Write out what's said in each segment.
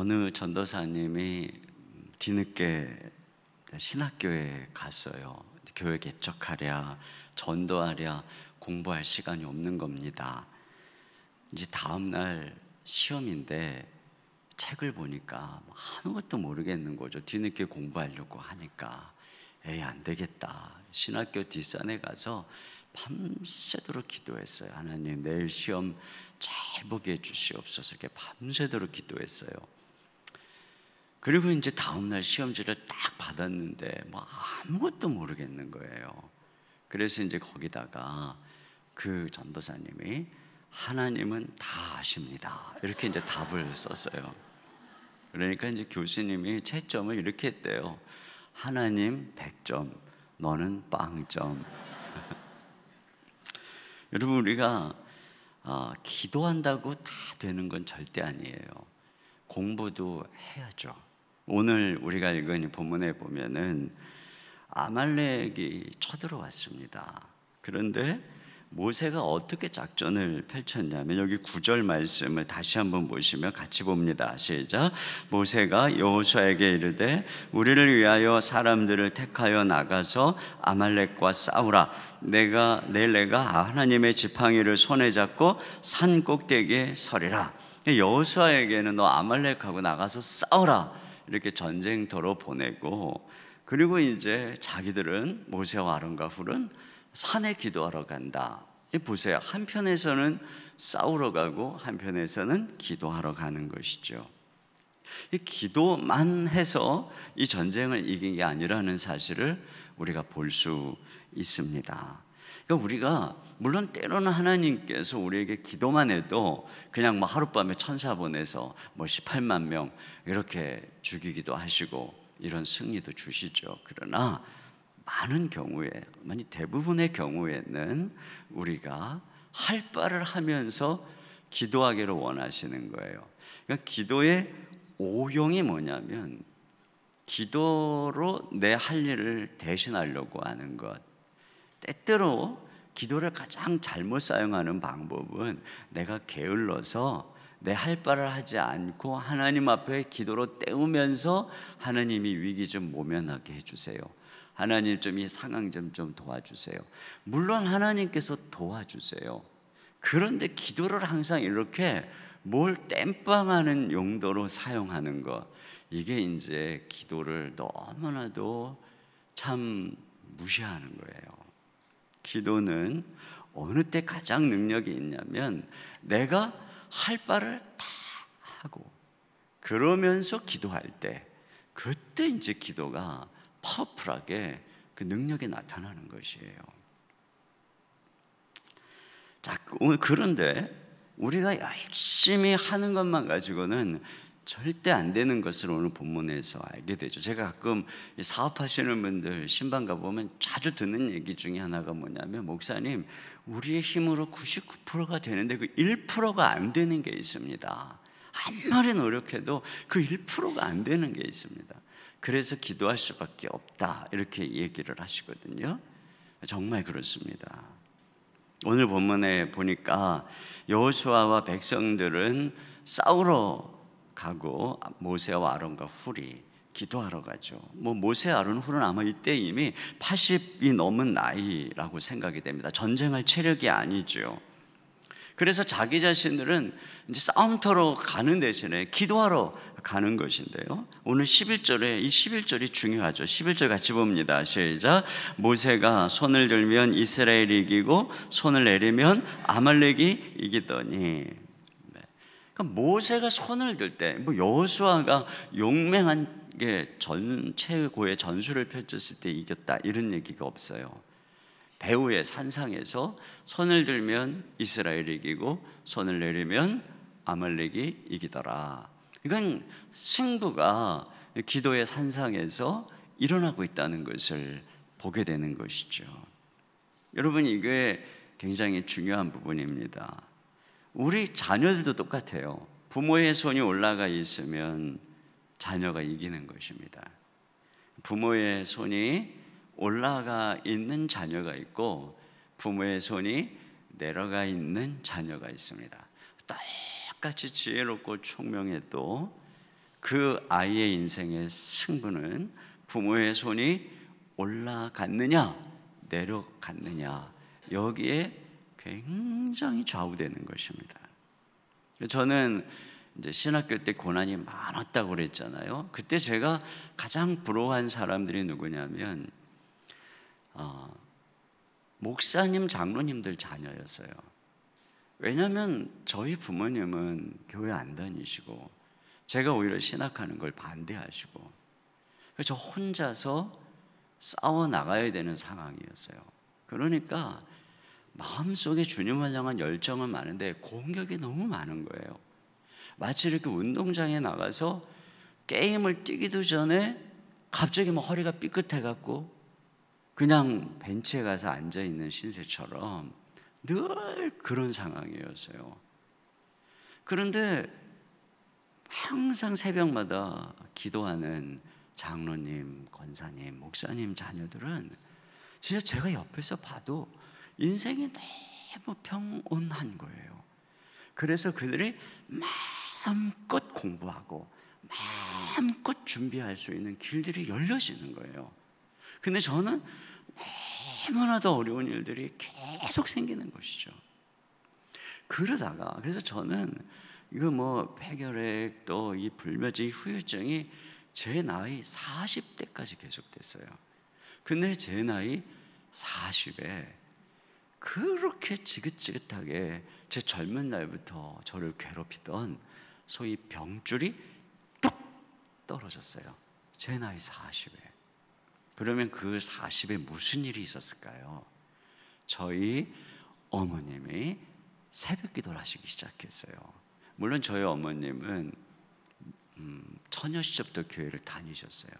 어느 전도사님이 뒤늦게 신학교에 갔어요. 교회 개척하랴, 전도하랴, 공부할 시간이 없는 겁니다. 이제 다음날 시험인데 책을 보니까 아무것도 모르겠는 거죠. 뒤늦게 공부하려고 하니까 에이, 안 되겠다. 신학교 뒷산에 가서 밤새도록 기도했어요. 하나님, 내일 시험 잘 보게 해주시옵소서. 이렇게 밤새도록 기도했어요. 그리고 이제 다음날 시험지를 딱 받았는데 아무것도 모르겠는 거예요. 그래서 이제 거기다가 그 전도사님이 하나님은 다 아십니다, 이렇게 이제 답을 썼어요. 그러니까 이제 교수님이 채점을 이렇게 했대요. 하나님 100점, 너는 0점. 여러분, 우리가 기도한다고 다 되는 건 절대 아니에요. 공부도 해야죠. 오늘 우리가 읽은 본문에 보면은 아말렉이 쳐들어왔습니다. 그런데 모세가 어떻게 작전을 펼쳤냐면, 여기 9절 말씀을 다시 한번 보시면 같이 봅니다. 시작. 모세가 여호수아에게 이르되 우리를 위하여 사람들을 택하여 나가서 아말렉과 싸우라. 내가 하나님의 지팡이를 손에 잡고 산 꼭대기에 서리라. 여호수아에게는 너 아말렉하고 나가서 싸우라, 이렇게 전쟁터로 보내고, 그리고 이제 자기들은 모세와 아론과 훌은 산에 기도하러 간다. 보세요. 한편에서는 싸우러 가고 한편에서는 기도하러 가는 것이죠. 이 기도만 해서 이 전쟁을 이긴 게 아니라는 사실을 우리가 볼 수 있습니다. 그러니까 우리가 물론 때로는 하나님께서 우리에게 기도만 해도 그냥 하룻밤에 천사 보내서 18만 명 이렇게 죽이기도 하시고 이런 승리도 주시죠. 그러나 많은 경우에, 대부분의 경우에는 우리가 할 바를 하면서 기도하기를 원하시는 거예요. 그러니까 기도의 오용이 뭐냐면, 기도로 내 할 일을 대신하려고 하는 것. 때때로 기도를 가장 잘못 사용하는 방법은 내가 게을러서 내 할 바를 하지 않고 하나님 앞에 기도로 때우면서 하나님이 위기 좀 모면하게 해주세요, 하나님 좀 이 상황 좀 도와주세요. 물론 하나님께서 도와주세요. 그런데 기도를 항상 이렇게 뭘 땜빵하는 용도로 사용하는 것, 이게 이제 기도를 너무나도 참 무시하는 거예요. 기도는 어느 때 가장 능력이 있냐면, 내가 할 바를 다 하고 그러면서 기도할 때, 그때 이제 기도가 파워풀하게 그 능력이 나타나는 것이에요. 자, 그런데 우리가 열심히 하는 것만 가지고는 절대 안 되는 것을 오늘 본문에서 알게 되죠. 제가 가끔 사업하시는 분들 신방 가보면 자주 듣는 얘기 중에 하나가 뭐냐면, 목사님, 우리의 힘으로 99%가 되는데 그 1%가 안 되는 게 있습니다. 아무리 노력해도 그 1%가 안 되는 게 있습니다. 그래서 기도할 수밖에 없다, 이렇게 얘기를 하시거든요. 정말 그렇습니다. 오늘 본문에 보니까 여호수아와 백성들은 싸우러 가고 모세와 아론과 훌이 기도하러 가죠. 모세, 아론, 훌은 아마 이때 이미 80이 넘은 나이라고 생각이 됩니다. 전쟁할 체력이 아니죠. 그래서 자기 자신들은 이제 싸움터로 가는 대신에 기도하러 가는 것인데요, 오늘 11절에 이 11절이 중요하죠. 11절 같이 봅니다. 시작. 모세가 손을 들면 이스라엘이 이기고 손을 내리면 아말렉이 이기더니. 그러니까 모세가 손을 들 때, 여호수아가 용맹한 게 최고의 전술을 펼쳤을 때 이겼다, 이런 얘기가 없어요. 배후의 산상에서 손을 들면 이스라엘이 이기고 손을 내리면 아말렉이 이기더라. 이건 승부가 기도의 산상에서 일어나고 있다는 것을 보게 되는 것이죠. 여러분, 이게 굉장히 중요한 부분입니다. 우리 자녀들도 똑같아요. 부모의 손이 올라가 있으면 자녀가 이기는 것입니다. 부모의 손이 올라가 있는 자녀가 있고 부모의 손이 내려가 있는 자녀가 있습니다. 똑같이 지혜롭고 총명해도 그 아이의 인생의 승부는 부모의 손이 올라갔느냐 내려갔느냐, 여기에 굉장히 좌우되는 것입니다. 저는 이제 신학교 때 고난이 많았다고 그랬잖아요. 그때 제가 가장 부러워한 사람들이 누구냐면 목사님, 장로님들 자녀였어요. 왜냐하면 저희 부모님은 교회 안 다니시고 제가 오히려 신학하는 걸 반대하시고, 그래서 저 혼자서 싸워 나가야 되는 상황이었어요. 그러니까 마음속에 주님을 향한 열정은 많은데 공격이 너무 많은 거예요. 마치 이렇게 운동장에 나가서 게임을 뛰기도 전에 갑자기 뭐 허리가 삐끗해갖고 그냥 벤치에 가서 앉아있는 신세처럼 늘 그런 상황이었어요. 그런데 항상 새벽마다 기도하는 장로님, 권사님, 목사님 자녀들은 진짜 제가 옆에서 봐도 인생이 너무 평온한 거예요. 그래서 그들이 마음껏 공부하고 마음껏 준비할 수 있는 길들이 열려지는 거예요. 근데 저는 너무나도 어려운 일들이 계속 생기는 것이죠. 그러다가, 그래서 저는 이거 뭐 폐결핵 또 이 불면증 후유증이 제 나이 40대까지 계속됐어요. 근데 제 나이 40에 그렇게 지긋지긋하게 제 젊은 날부터 저를 괴롭히던 소위 병줄이 뚝 떨어졌어요. 제 나이 40에. 그러면 그 40에 무슨 일이 있었을까요? 저희 어머님이 새벽 기도를 하시기 시작했어요. 물론 저희 어머님은 처녀 시절부터 교회를 다니셨어요.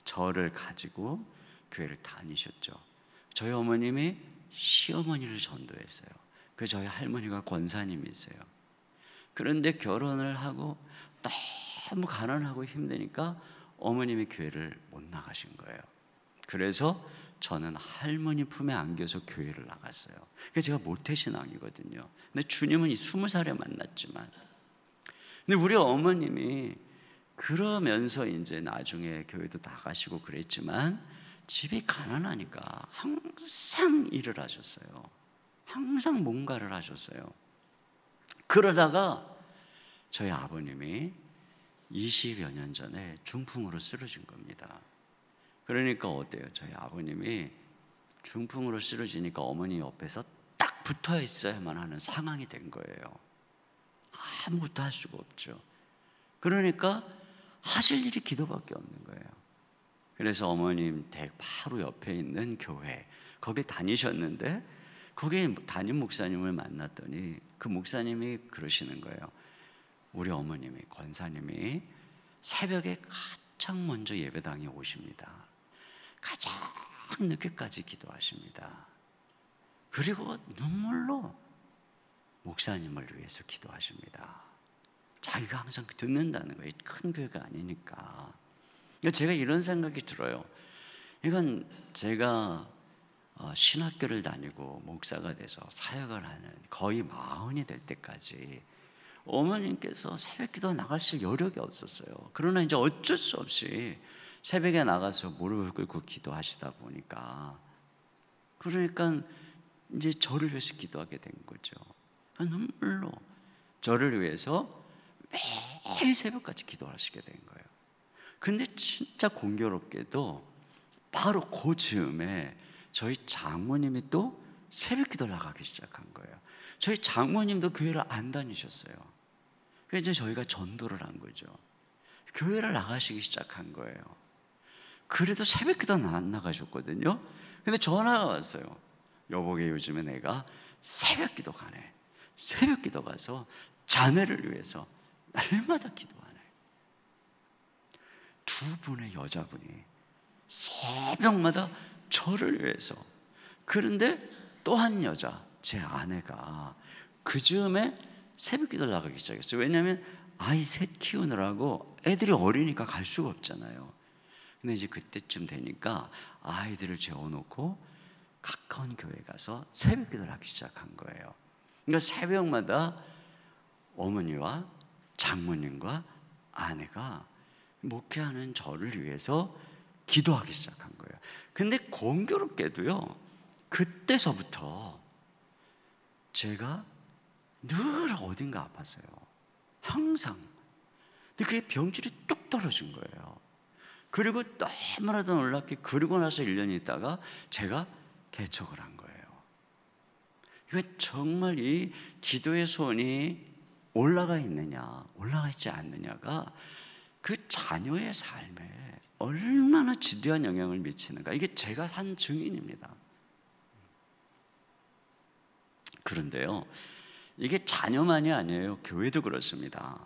저를 가지고 교회를 다니셨죠. 저희 어머님이 시어머니를 전도했어요. 그래서 저희 할머니가 권사님이세요. 그런데 결혼을 하고 너무 가난하고 힘드니까 어머님이 교회를 못 나가신 거예요. 그래서 저는 할머니 품에 안겨서 교회를 나갔어요. 그래서 제가 모태신앙이거든요. 근데 주님은 이 20살에 만났지만, 근데 우리 어머님이 그러면서 이제 나중에 교회도 나가시고 그랬지만 집이 가난하니까 항상 일을 하셨어요. 항상 뭔가를 하셨어요. 그러다가 저희 아버님이 20여 년 전에 중풍으로 쓰러진 겁니다. 그러니까 어때요? 저희 아버님이 중풍으로 쓰러지니까 어머니 옆에서 딱 붙어 있어야만 하는 상황이 된 거예요. 아무것도 할 수가 없죠. 그러니까 하실 일이 기도밖에 없는 거예요. 그래서 어머님 댁 바로 옆에 있는 교회, 거기 다니셨는데 거기 담임 목사님을 만났더니 그 목사님이 그러시는 거예요. 우리 어머님이, 권사님이 새벽에 가장 먼저 예배당에 오십니다. 가장 늦게까지 기도하십니다. 그리고 눈물로 목사님을 위해서 기도하십니다. 자기가 항상 듣는다는 거예요. 큰 교회가 아니니까. 제가 이런 생각이 들어요. 이건 제가 신학교를 다니고 목사가 돼서 사역을 하는 거의 40이 될 때까지 어머님께서 새벽 기도 나가실 여력이 없었어요. 그러나 이제 어쩔 수 없이 새벽에 나가서 무릎을 꿇고 기도하시다 보니까, 그러니까 이제 저를 위해서 기도하게 된 거죠. 눈물로 저를 위해서 매일 새벽까지 기도하시게 된 거예요. 근데 진짜 공교롭게도 바로 그 즈음에 저희 장모님이 또 새벽 기도를 나가기 시작한 거예요. 저희 장모님도 교회를 안 다니셨어요. 그래서 이제 저희가 전도를 한 거죠. 교회를 나가시기 시작한 거예요. 그래도 새벽 기도는 안 나가셨거든요. 근데 전화가 왔어요. 여보게 요즘에 내가 새벽 기도 가네. 새벽 기도 가서 자네를 위해서 날마다 기도하네. 두 분의 여자분이 새벽마다 저를 위해서. 그런데 또 한 여자, 제 아내가 그 즈음에 새벽 기도를 나가기 시작했어요. 왜냐하면 아이 셋 키우느라고 애들이 어리니까 갈 수가 없잖아요. 근데 이제 그때쯤 되니까 아이들을 재워놓고 가까운 교회 가서 새벽 기도를 하기 시작한 거예요. 그러니까 새벽마다 어머니와 장모님과 아내가 목회하는 저를 위해서 기도하기 시작한 거예요. 근데 공교롭게도요, 그때서부터 제가 늘 어딘가 아팠어요. 항상. 근데 그게 병질이 뚝 떨어진 거예요. 그리고 너무나도 놀랍게 그러고 나서 1년 있다가 제가 개척을 한 거예요. 이거 정말 이 기도의 손이 올라가 있느냐 올라가 있지 않느냐가 그 자녀의 삶에 얼마나 지대한 영향을 미치는가, 이게 제가 산 증인입니다. 그런데요, 이게 자녀만이 아니에요. 교회도 그렇습니다.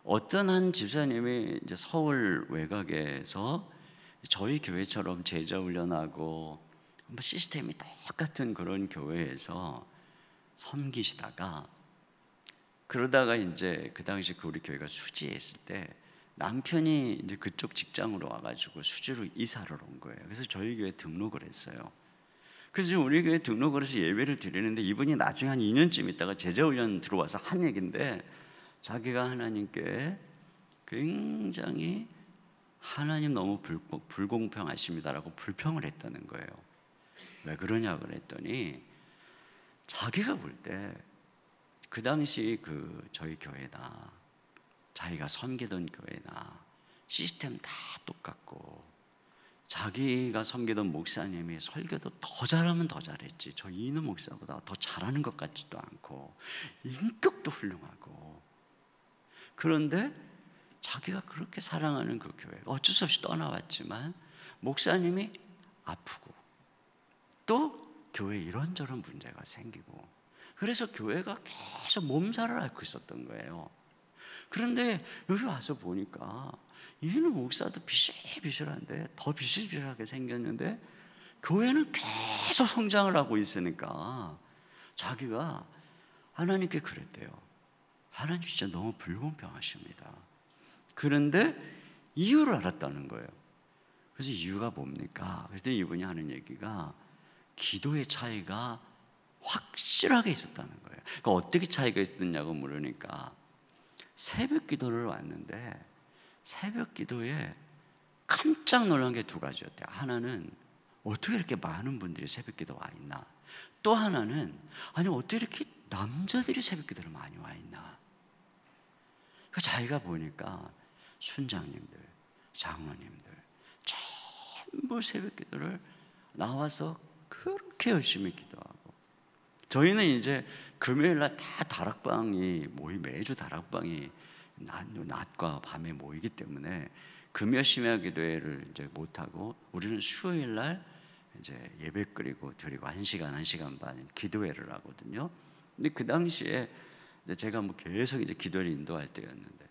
어떤 한 집사님이 이제 서울 외곽에서 저희 교회처럼 제자 훈련하고 시스템이 똑같은 그런 교회에서 섬기시다가, 그러다가 이제 그 당시 우리 교회가 수지에 있을 때 남편이 이제 그쪽 직장으로 와가지고 수지로 이사를 온 거예요. 그래서 저희 교회 등록을 했어요. 그래서 우리 교회 등록을 해서 예배를 드리는데, 이분이 나중에 한 2년쯤 있다가 제자훈련 들어와서 한 얘기인데, 자기가 하나님께 굉장히 하나님 너무 불공평하십니다라고 불평을 했다는 거예요. 왜 그러냐고 그랬더니, 자기가 볼 때 그 당시 저희 교회나 자기가 섬기던 교회나 시스템 다 똑같고, 자기가 섬기던 목사님이 설교도 더 잘하면 더 잘했지, 저 이누 목사보다 더 잘하는 것 같지도 않고, 인격도 훌륭하고, 그런데 자기가 그렇게 사랑하는 그 교회, 어쩔 수 없이 떠나왔지만 목사님이 아프고 또 교회에 이런저런 문제가 생기고, 그래서 교회가 계속 몸살을 앓고 있었던 거예요. 그런데 여기 와서 보니까 이는 목사도 비실비실한데, 더 비실비실하게 생겼는데 교회는 계속 성장을 하고 있으니까 자기가 하나님께 그랬대요. 하나님 진짜 너무 불공평하십니다. 그런데 이유를 알았다는 거예요. 그래서 이유가 뭡니까? 그래서 이분이 하는 얘기가 기도의 차이가 확실하게 있었다는 거예요. 그러니까 어떻게 차이가 있었냐고 물으니까, 새벽 기도를 왔는데 새벽 기도에 깜짝 놀란 게 두 가지였대요. 하나는 어떻게 이렇게 많은 분들이 새벽 기도 와 있나, 또 하나는 아니 어떻게 이렇게 남자들이 새벽 기도를 많이 와 있나. 그 자기가 보니까 순장님들, 장로님들 전부 새벽 기도를 나와서 그렇게 열심히 기도하고, 저희는 이제 금요일날 다 다락방이 매주 다락방이 낮과 밤에 모이기 때문에 금요 심야 기도회를 이제 못 하고, 우리는 수요일날 이제 예배 드리고 1시간 반 기도회를 하거든요. 근데 그 당시에 이제 제가 계속 이제 기도를 인도할 때였는데,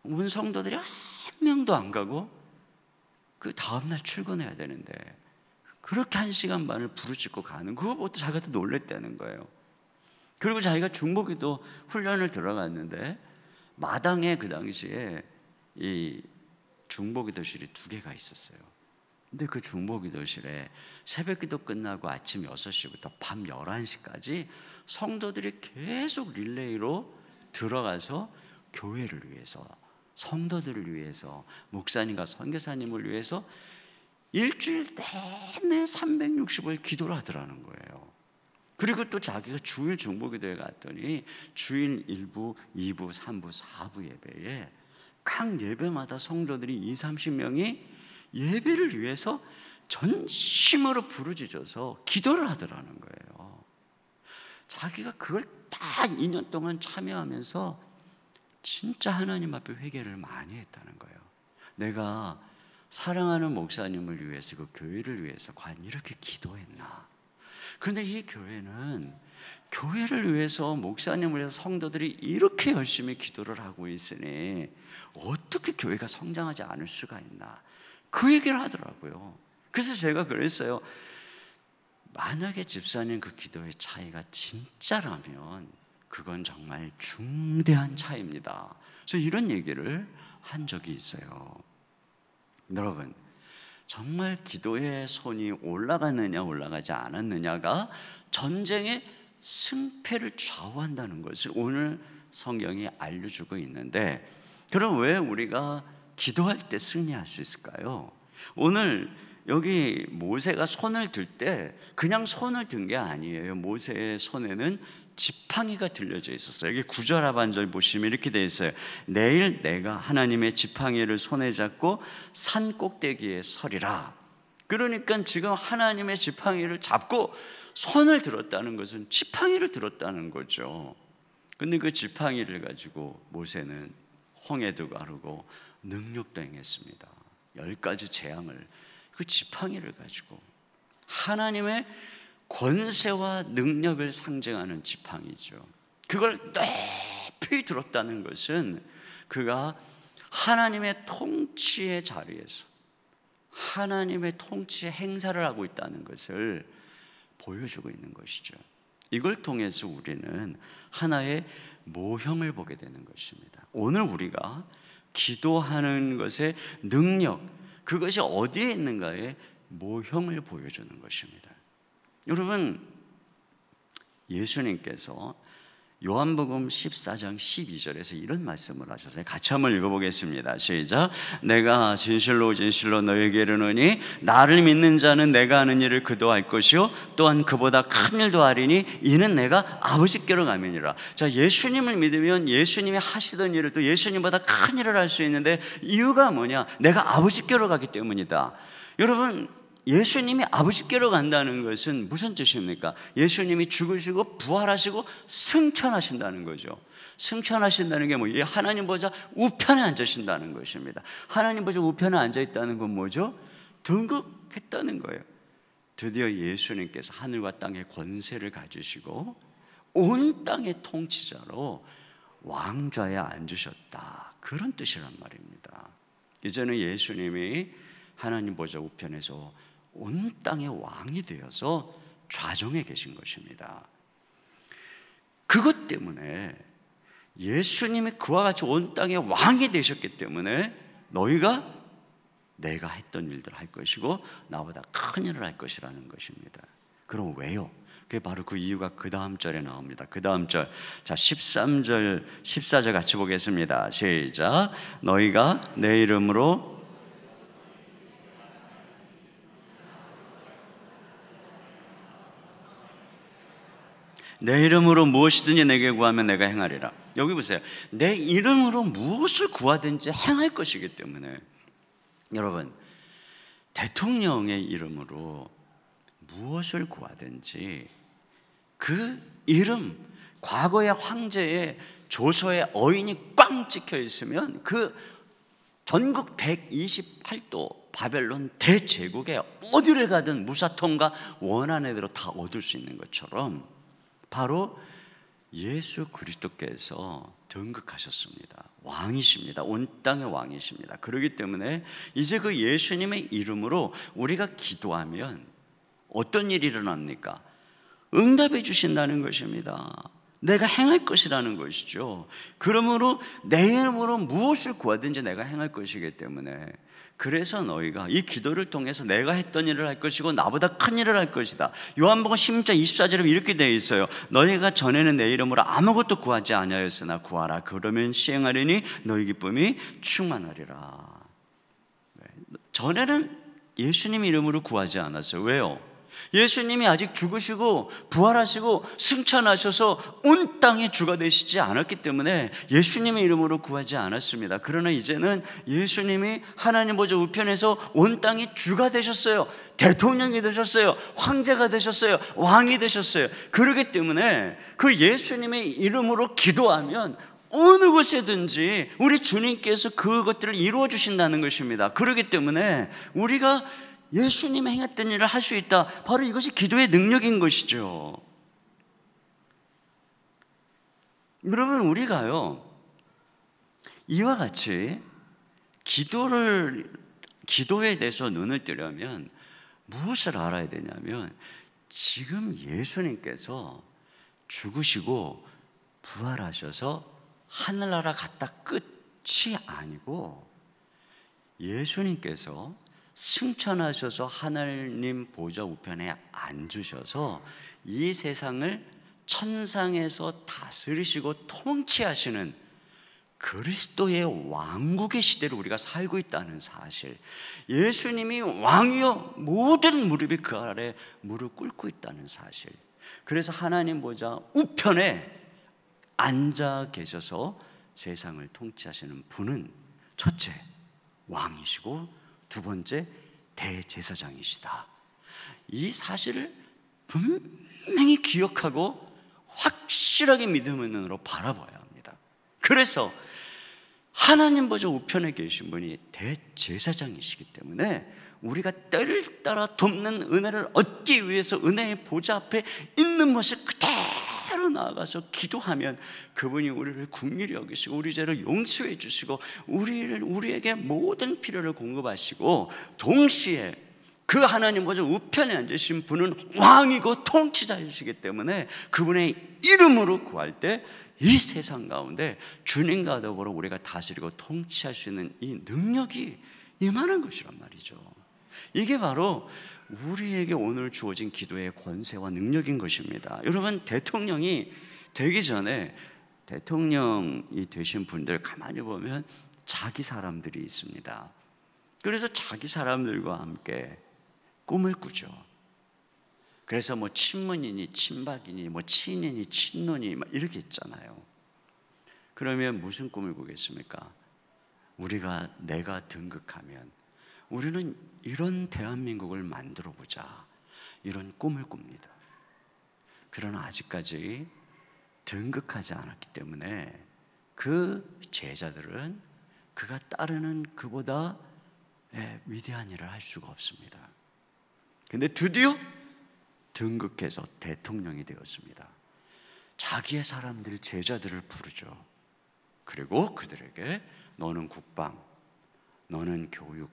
온 성도들이 한 명도 안 가고 그 다음날 출근해야 되는데 그렇게 1시간 반을 부르짖고 가는, 그거부터 자기가 또 놀랬다는 거예요. 그리고 자기가 중보기도 훈련을 들어갔는데 마당에 그 당시에 이 중보기도실이 2개가 있었어요. 근데 그 중보기도실에 새벽기도 끝나고 아침 6시부터 밤 11시까지 성도들이 계속 릴레이로 들어가서 교회를 위해서, 성도들을 위해서, 목사님과 선교사님을 위해서 일주일 내내 365일 기도를 하더라는 거예요. 그리고 또 자기가 주일 중보기도에 갔더니 주일 1부, 2부, 3부, 4부 예배에 각 예배마다 성도들이 20-30명이 예배를 위해서 전심으로 부르짖어서 기도를 하더라는 거예요. 자기가 그걸 딱 2년 동안 참여하면서 진짜 하나님 앞에 회개를 많이 했다는 거예요. 내가 사랑하는 목사님을 위해서, 그 교회를 위해서 과연 이렇게 기도했나? 그런데 이 교회는 교회를 위해서, 목사님을 위해서 성도들이 이렇게 열심히 기도를 하고 있으니 어떻게 교회가 성장하지 않을 수가 있나? 그 얘기를 하더라고요. 그래서 제가 그랬어요. 만약에 집사님 그 기도의 차이가 진짜라면 그건 정말 중대한 차이입니다. 그래서 이런 얘기를 한 적이 있어요. 여러분, 정말 기도의 손이 올라가느냐 올라가지 않았느냐가 전쟁의 승패를 좌우한다는 것을 오늘 성경이 알려주고 있는데, 그럼 왜 우리가 기도할 때 승리할 수 있을까요? 오늘 여기 모세가 손을 들 때 그냥 손을 든 게 아니에요. 모세의 손에는 지팡이가 들려져 있었어요. 여기 9절 하반절 보시면 이렇게 되어 있어요. 내일 내가 하나님의 지팡이를 손에 잡고 산 꼭대기에 서리라. 그러니까 지금 하나님의 지팡이를 잡고 손을 들었다는 것은 지팡이를 들었다는 거죠. 근데 그 지팡이를 가지고 모세는 홍해도 가르고 능력도 행했습니다. 10가지 재앙을 그 지팡이를 가지고 하나님의 권세와 능력을 상징하는 지팡이죠. 그걸 높이 들었다는 것은 그가 하나님의 통치의 자리에서 하나님의 통치의 행사를 하고 있다는 것을 보여주고 있는 것이죠. 이걸 통해서 우리는 하나의 모형을 보게 되는 것입니다. 오늘 우리가 기도하는 것의 능력, 그것이 어디에 있는가의 모형을 보여주는 것입니다. 여러분, 예수님께서 요한복음 14장 12절에서 이런 말씀을 하셨어요. 같이 한번 읽어보겠습니다. 시작. 내가 진실로 진실로 너에게 이르노니 나를 믿는 자는 내가 하는 일을 그도 할 것이요 또한 그보다 큰 일도 하리니 이는 내가 아버지께로 가면이라. 자, 예수님을 믿으면 예수님이 하시던 일을 또 예수님보다 큰 일을 할 수 있는데 이유가 뭐냐? 내가 아버지께로 가기 때문이다. 여러분, 예수님이 아버지께로 간다는 것은 무슨 뜻입니까? 예수님이 죽으시고 부활하시고 승천하신다는 거죠. 승천하신다는 게 뭐예요? 하나님 보좌 우편에 앉으신다는 것입니다. 하나님 보좌 우편에 앉아있다는 건 뭐죠? 등극했다는 거예요. 드디어 예수님께서 하늘과 땅의 권세를 가지시고 온 땅의 통치자로 왕좌에 앉으셨다. 그런 뜻이란 말입니다. 이제는 예수님이 하나님 보좌 우편에서 온 땅의 왕이 되어서 좌정에 계신 것입니다. 그것 때문에 예수님이 그와 같이 온 땅의 왕이 되셨기 때문에 너희가 내가 했던 일들을 할 것이고 나보다 큰 일을 할 것이라는 것입니다. 그럼 왜요? 그게 바로 그 이유가 그 다음 절에 나옵니다. 그 다음 절, 자 13절, 14절 같이 보겠습니다. 시작. 너희가 내 이름으로 내 이름으로 무엇이든지 내게 구하면 내가 행하리라. 여기 보세요. 내 이름으로 무엇을 구하든지 행할 것이기 때문에 여러분, 대통령의 이름으로 무엇을 구하든지 그 이름, 과거의 황제의 조서에 어인이 꽝 찍혀 있으면 그 전국 128도 바벨론 대제국에 어디를 가든 무사통과 원하는 대로 다 얻을 수 있는 것처럼 바로 예수 그리스도께서 등극하셨습니다. 왕이십니다. 온 땅의 왕이십니다. 그렇기 때문에 이제 그 예수님의 이름으로 우리가 기도하면 어떤 일이 일어납니까? 응답해 주신다는 것입니다. 내가 행할 것이라는 것이죠. 그러므로 내 이름으로 무엇을 구하든지 내가 행할 것이기 때문에 그래서 너희가 이 기도를 통해서 내가 했던 일을 할 것이고 나보다 큰 일을 할 것이다. 요한복음 16장 24절에 이렇게 되어 있어요. 너희가 전에는 내 이름으로 아무것도 구하지 아니하였으나 구하라. 그러면 시행하리니 너희 기쁨이 충만하리라. 전에는 예수님 이름으로 구하지 않았어요. 왜요? 예수님이 아직 죽으시고 부활하시고 승천하셔서 온 땅의 주가 되시지 않았기 때문에 예수님의 이름으로 구하지 않았습니다. 그러나 이제는 예수님이 하나님 보좌 우편에서 온 땅의 주가 되셨어요. 대통령이 되셨어요. 황제가 되셨어요. 왕이 되셨어요. 그렇기 때문에 그 예수님의 이름으로 기도하면 어느 곳에든지 우리 주님께서 그것들을 이루어 주신다는 것입니다. 그렇기 때문에 우리가 예수님이 행했던 일을 할 수 있다. 바로 이것이 기도의 능력인 것이죠. 여러분, 우리가요 이와 같이 기도에 대해서 눈을 뜨려면 무엇을 알아야 되냐면 지금 예수님께서 죽으시고 부활하셔서 하늘나라 갔다 끝이 아니고 예수님께서 승천하셔서 하나님 보좌 우편에 앉으셔서 이 세상을 천상에서 다스리시고 통치하시는 그리스도의 왕국의 시대를 우리가 살고 있다는 사실, 예수님이 왕이여 모든 무릎이 그 아래 무릎 꿇고 있다는 사실, 그래서 하나님 보좌 우편에 앉아 계셔서 세상을 통치하시는 분은 첫째 왕이시고 두 번째 대제사장이시다. 이 사실을 분명히 기억하고 확실하게 믿음의 눈으로 바라봐야 합니다. 그래서 하나님 보좌 우편에 계신 분이 대제사장이시기 때문에 우리가 때를 따라 돕는 은혜를 얻기 위해서 은혜의 보좌 앞에 있는 모습 그대로 나아가서 기도하면 그분이 우리를 긍휼히 여기시고 우리 죄를 용서해 주시고 우리에게 모든 필요를 공급하시고, 동시에 그 하나님 보좌 우편에 앉으신 분은 왕이고 통치자이시기 때문에 그분의 이름으로 구할 때 이 세상 가운데 주님과 더불어 우리가 다스리고 통치할 수 있는 이 능력이 임하는 것이란 말이죠. 이게 바로 우리에게 오늘 주어진 기도의 권세와 능력인 것입니다. 여러분, 대통령이 되기 전에 대통령이 되신 분들 가만히 보면 자기 사람들이 있습니다. 그래서 자기 사람들과 함께 꿈을 꾸죠. 그래서 뭐 친문이니 친박이니 뭐 친이니 친노니 막 이렇게 있잖아요. 그러면 무슨 꿈을 꾸겠습니까? 내가 등극하면 우리는 이런 대한민국을 만들어 보자, 이런 꿈을 꿉니다. 그러나 아직까지 등극하지 않았기 때문에 그 제자들은 그가 따르는 그보다 위대한 일을 할 수가 없습니다. 근데 드디어 등극해서 대통령이 되었습니다. 자기의 사람들, 제자들을 부르죠. 그리고 그들에게 너는 국방, 너는 교육,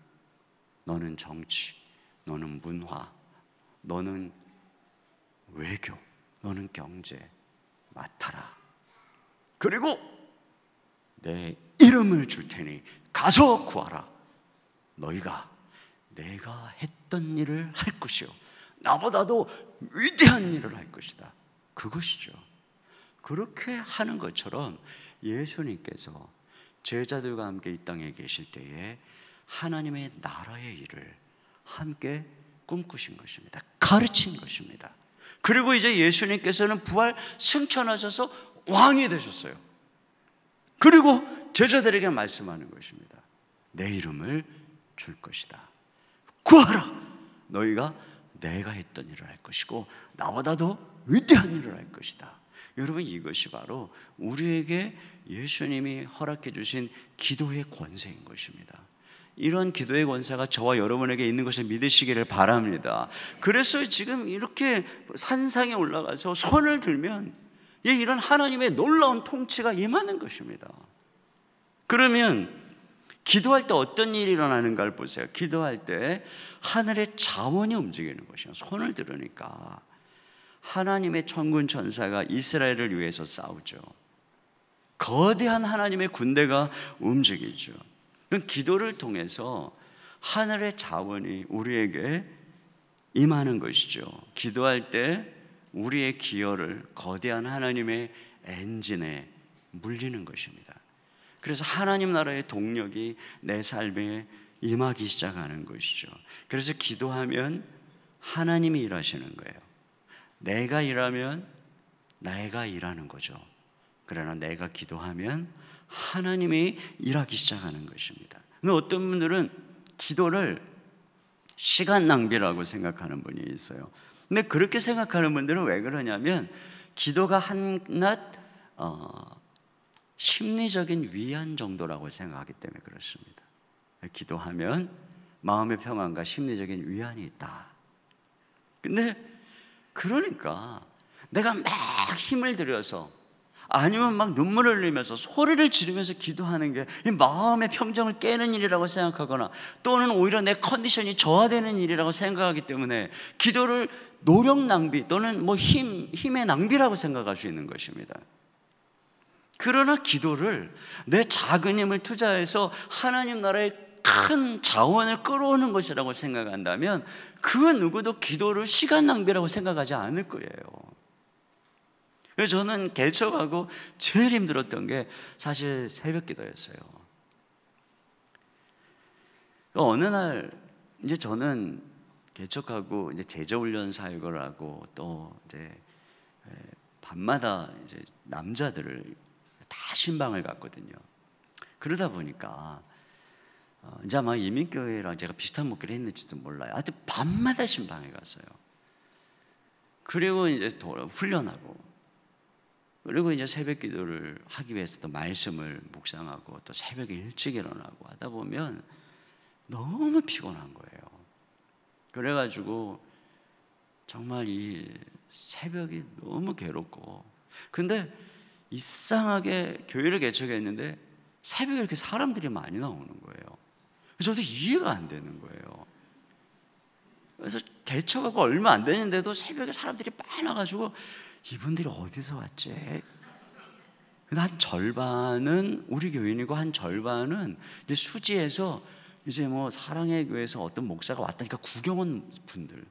너는 정치, 너는 문화, 너는 외교, 너는 경제 맡아라. 그리고 내 이름을 줄 테니 가서 구하라. 너희가 내가 했던 일을 할 것이요 나보다도 위대한 일을 할 것이다. 그것이죠. 그렇게 하는 것처럼 예수님께서 제자들과 함께 이 땅에 계실 때에 하나님의 나라의 일을 함께 꿈꾸신 것입니다. 가르친 것입니다. 그리고 이제 예수님께서는 부활 승천하셔서 왕이 되셨어요. 그리고 제자들에게 말씀하는 것입니다. 내 이름을 줄 것이다. 구하라. 너희가 내가 했던 일을 할 것이고 나보다도 위대한 일을 할 것이다. 여러분, 이것이 바로 우리에게 예수님이 허락해 주신 기도의 권세인 것입니다. 이런 기도의 권세가 저와 여러분에게 있는 것을 믿으시기를 바랍니다. 그래서 지금 이렇게 산상에 올라가서 손을 들면 이런 하나님의 놀라운 통치가 임하는 것입니다. 그러면 기도할 때 어떤 일이 일어나는가를 보세요. 기도할 때 하늘의 자원이 움직이는 것이에요. 손을 들으니까 하나님의 천군 천사가 이스라엘을 위해서 싸우죠. 거대한 하나님의 군대가 움직이죠. 기도를 통해서 하늘의 자원이 우리에게 임하는 것이죠. 기도할 때 우리의 기여를 거대한 하나님의 엔진에 물리는 것입니다. 그래서 하나님 나라의 동력이 내 삶에 임하기 시작하는 것이죠. 그래서 기도하면 하나님이 일하시는 거예요. 내가 일하면 내가 일하는 거죠. 그러나 내가 기도하면 하나님이 일하기 시작하는 것입니다. 근데 어떤 분들은 기도를 시간 낭비라고 생각하는 분이 있어요. 근데 그렇게 생각하는 분들은 왜 그러냐면 기도가 한낱 심리적인 위안 정도라고 생각하기 때문에 그렇습니다. 기도하면 마음의 평안과 심리적인 위안이 있다. 근데 그러니까 내가 막 힘을 들여서 아니면 막 눈물을 흘리면서 소리를 지르면서 기도하는 게 이 마음의 평정을 깨는 일이라고 생각하거나 또는 오히려 내 컨디션이 저하되는 일이라고 생각하기 때문에 기도를 노력 낭비 또는 뭐 힘의 낭비라고 생각할 수 있는 것입니다. 그러나 기도를 내 작은 힘을 투자해서 하나님 나라의 큰 자원을 끌어오는 것이라고 생각한다면 그 누구도 기도를 시간 낭비라고 생각하지 않을 거예요. 그래서 저는 개척하고 제일 힘들었던 게 사실 새벽 기도였어요. 어느 날 이제 저는 개척하고 이제 제자훈련 사역을 하고 또 이제 밤마다 이제 남자들을 다 신방을 갔거든요. 그러다 보니까 이제 아마 이민교회랑 제가 비슷한 목회를 했는지도 몰라요. 하여튼 밤마다 신방에 갔어요. 그리고 이제 훈련하고, 그리고 이제 새벽 기도를 하기 위해서 또 말씀을 묵상하고 또 새벽에 일찍 일어나고 하다 보면 너무 피곤한 거예요. 그래가지고 정말 이 새벽이 너무 괴롭고, 근데 이상하게 교회를 개척했는데 새벽에 이렇게 사람들이 많이 나오는 거예요. 저도 이해가 안 되는 거예요. 그래서 개척하고 얼마 안 되는데도 새벽에 사람들이 많아가지고 이분들이 어디서 왔지? 근데 한 절반은 우리 교인이고 한 절반은 이제 수지에서 이제 뭐 사랑의 교회에서 어떤 목사가 왔다니까 구경 온 분들.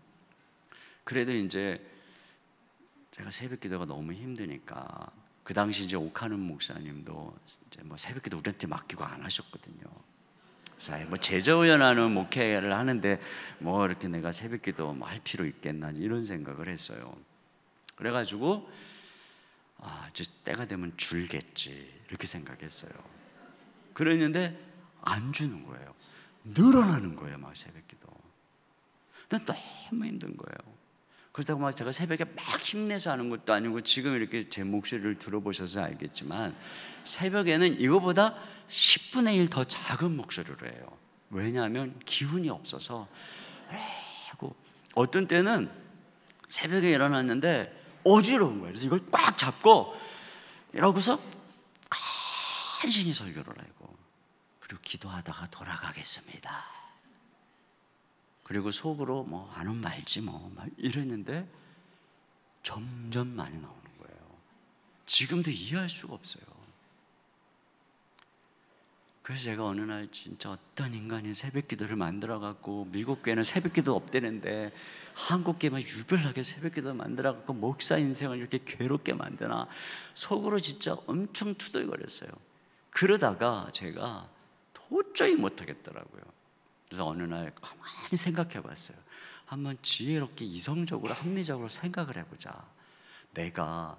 그래도 이제 제가 새벽 기도가 너무 힘드니까, 그 당시 이제 오카는 목사님도 이제 뭐 새벽 기도 우리한테 맡기고 안 하셨거든요. 그래서 뭐 제자훈련하는 목회를 하는데 뭐 이렇게 내가 새벽 기도 뭐 할 필요 있겠나 이런 생각을 했어요. 그래가지고 이제 때가 되면 줄겠지 이렇게 생각했어요. 그랬는데 안 주는 거예요. 늘어나는 거예요, 막 새벽 기도. 난 너무 힘든 거예요. 그렇다고 막 제가 새벽에 막 힘내서 하는 것도 아니고, 지금 이렇게 제 목소리를 들어보셔서 알겠지만 새벽에는 이거보다 10분의 1 더 작은 목소리로 해요. 왜냐하면 기운이 없어서 하고, 어떤 때는 새벽에 일어났는데 어지러운 거예요. 그래서 이걸 꽉 잡고 이러고서 간신히 설교를 하고, 그리고 기도하다가 돌아가겠습니다. 그리고 속으로 뭐 안은 말지 뭐 막 이랬는데 점점 많이 나오는 거예요. 지금도 이해할 수가 없어요. 그래서 제가 어느 날 진짜 어떤 인간이 새벽 기도를 만들어 갖고, 미국 교회는 새벽 기도 없대는데 한국 교회만 유별나게 새벽 기도 만들어 갖고 목사 인생을 이렇게 괴롭게 만드나, 속으로 진짜 엄청 투덜거렸어요. 그러다가 제가 도저히 못하겠더라고요. 그래서 어느 날 가만히 생각해 봤어요. 한번 지혜롭게 이성적으로 합리적으로 생각을 해보자. 내가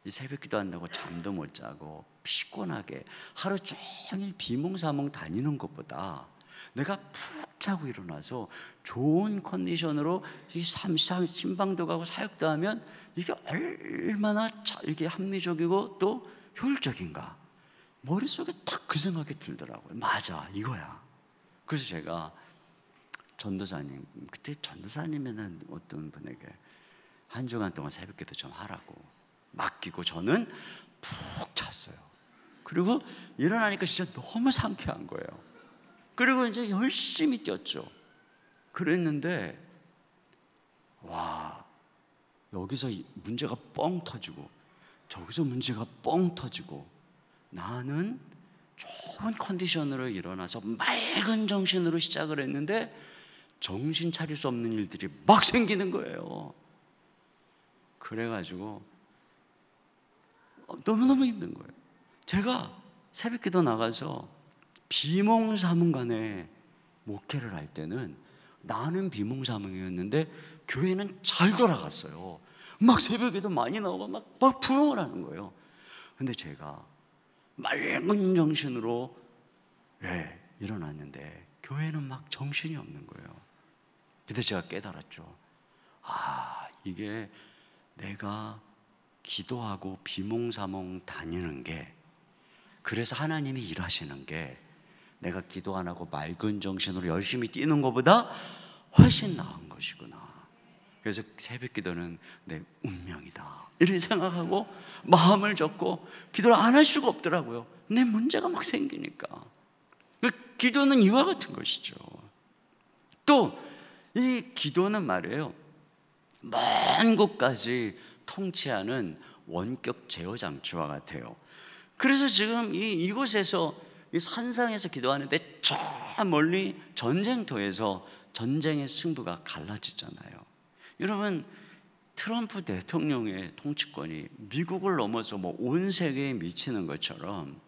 이 새벽 기도 한다고 잠도 못 자고 피곤하게 하루 종일 비몽사몽 다니는 것보다 내가 푹 자고 일어나서 좋은 컨디션으로 이 신방도 가고 사역도 하면 이게 얼마나 이게 합리적이고 또 효율적인가. 머릿속에 딱 그 생각이 들더라고요. 맞아, 이거야. 그래서 제가 전도사님, 그때 전도사님에는 어떤 분에게 한 주간 동안 새벽 기도 좀 하라고 맡기고 저는 푹 잤어요. 그리고 일어나니까 진짜 너무 상쾌한 거예요. 그리고 이제 열심히 뛰었죠. 그랬는데 와, 여기서 문제가 뻥 터지고 저기서 문제가 뻥 터지고, 나는 좋은 컨디션으로 일어나서 맑은 정신으로 시작을 했는데 정신 차릴 수 없는 일들이 막 생기는 거예요. 그래가지고 너무너무 힘든 거예요. 제가 새벽 기도 나가서 비몽사몽간에 목회를 할 때는 나는 비몽사몽이었는데 교회는 잘 돌아갔어요. 막 새벽에도 많이 나오고 막 부흥을 하는 거예요. 근데 제가 맑은 정신으로 일어났는데 교회는 막 정신이 없는 거예요. 그때 제가 깨달았죠. 이게 내가 기도하고 비몽사몽 다니는 게, 그래서 하나님이 일하시는 게 내가 기도 안 하고 맑은 정신으로 열심히 뛰는 것보다 훨씬 나은 것이구나. 그래서 새벽 기도는 내 운명이다 이렇게 생각하고 마음을 접고 기도를 안 할 수가 없더라고요. 내 문제가 막 생기니까. 기도는 이와 같은 것이죠. 또 이 기도는 말이에요, 먼 곳까지 통치하는 원격 제어 장치와 같아요. 그래서 지금 이곳에서 이 산상에서 기도하는데 저 멀리 전쟁터에서 전쟁의 승부가 갈라지잖아요. 여러분, 트럼프 대통령의 통치권이 미국을 넘어서 뭐 온 세계에 미치는 것처럼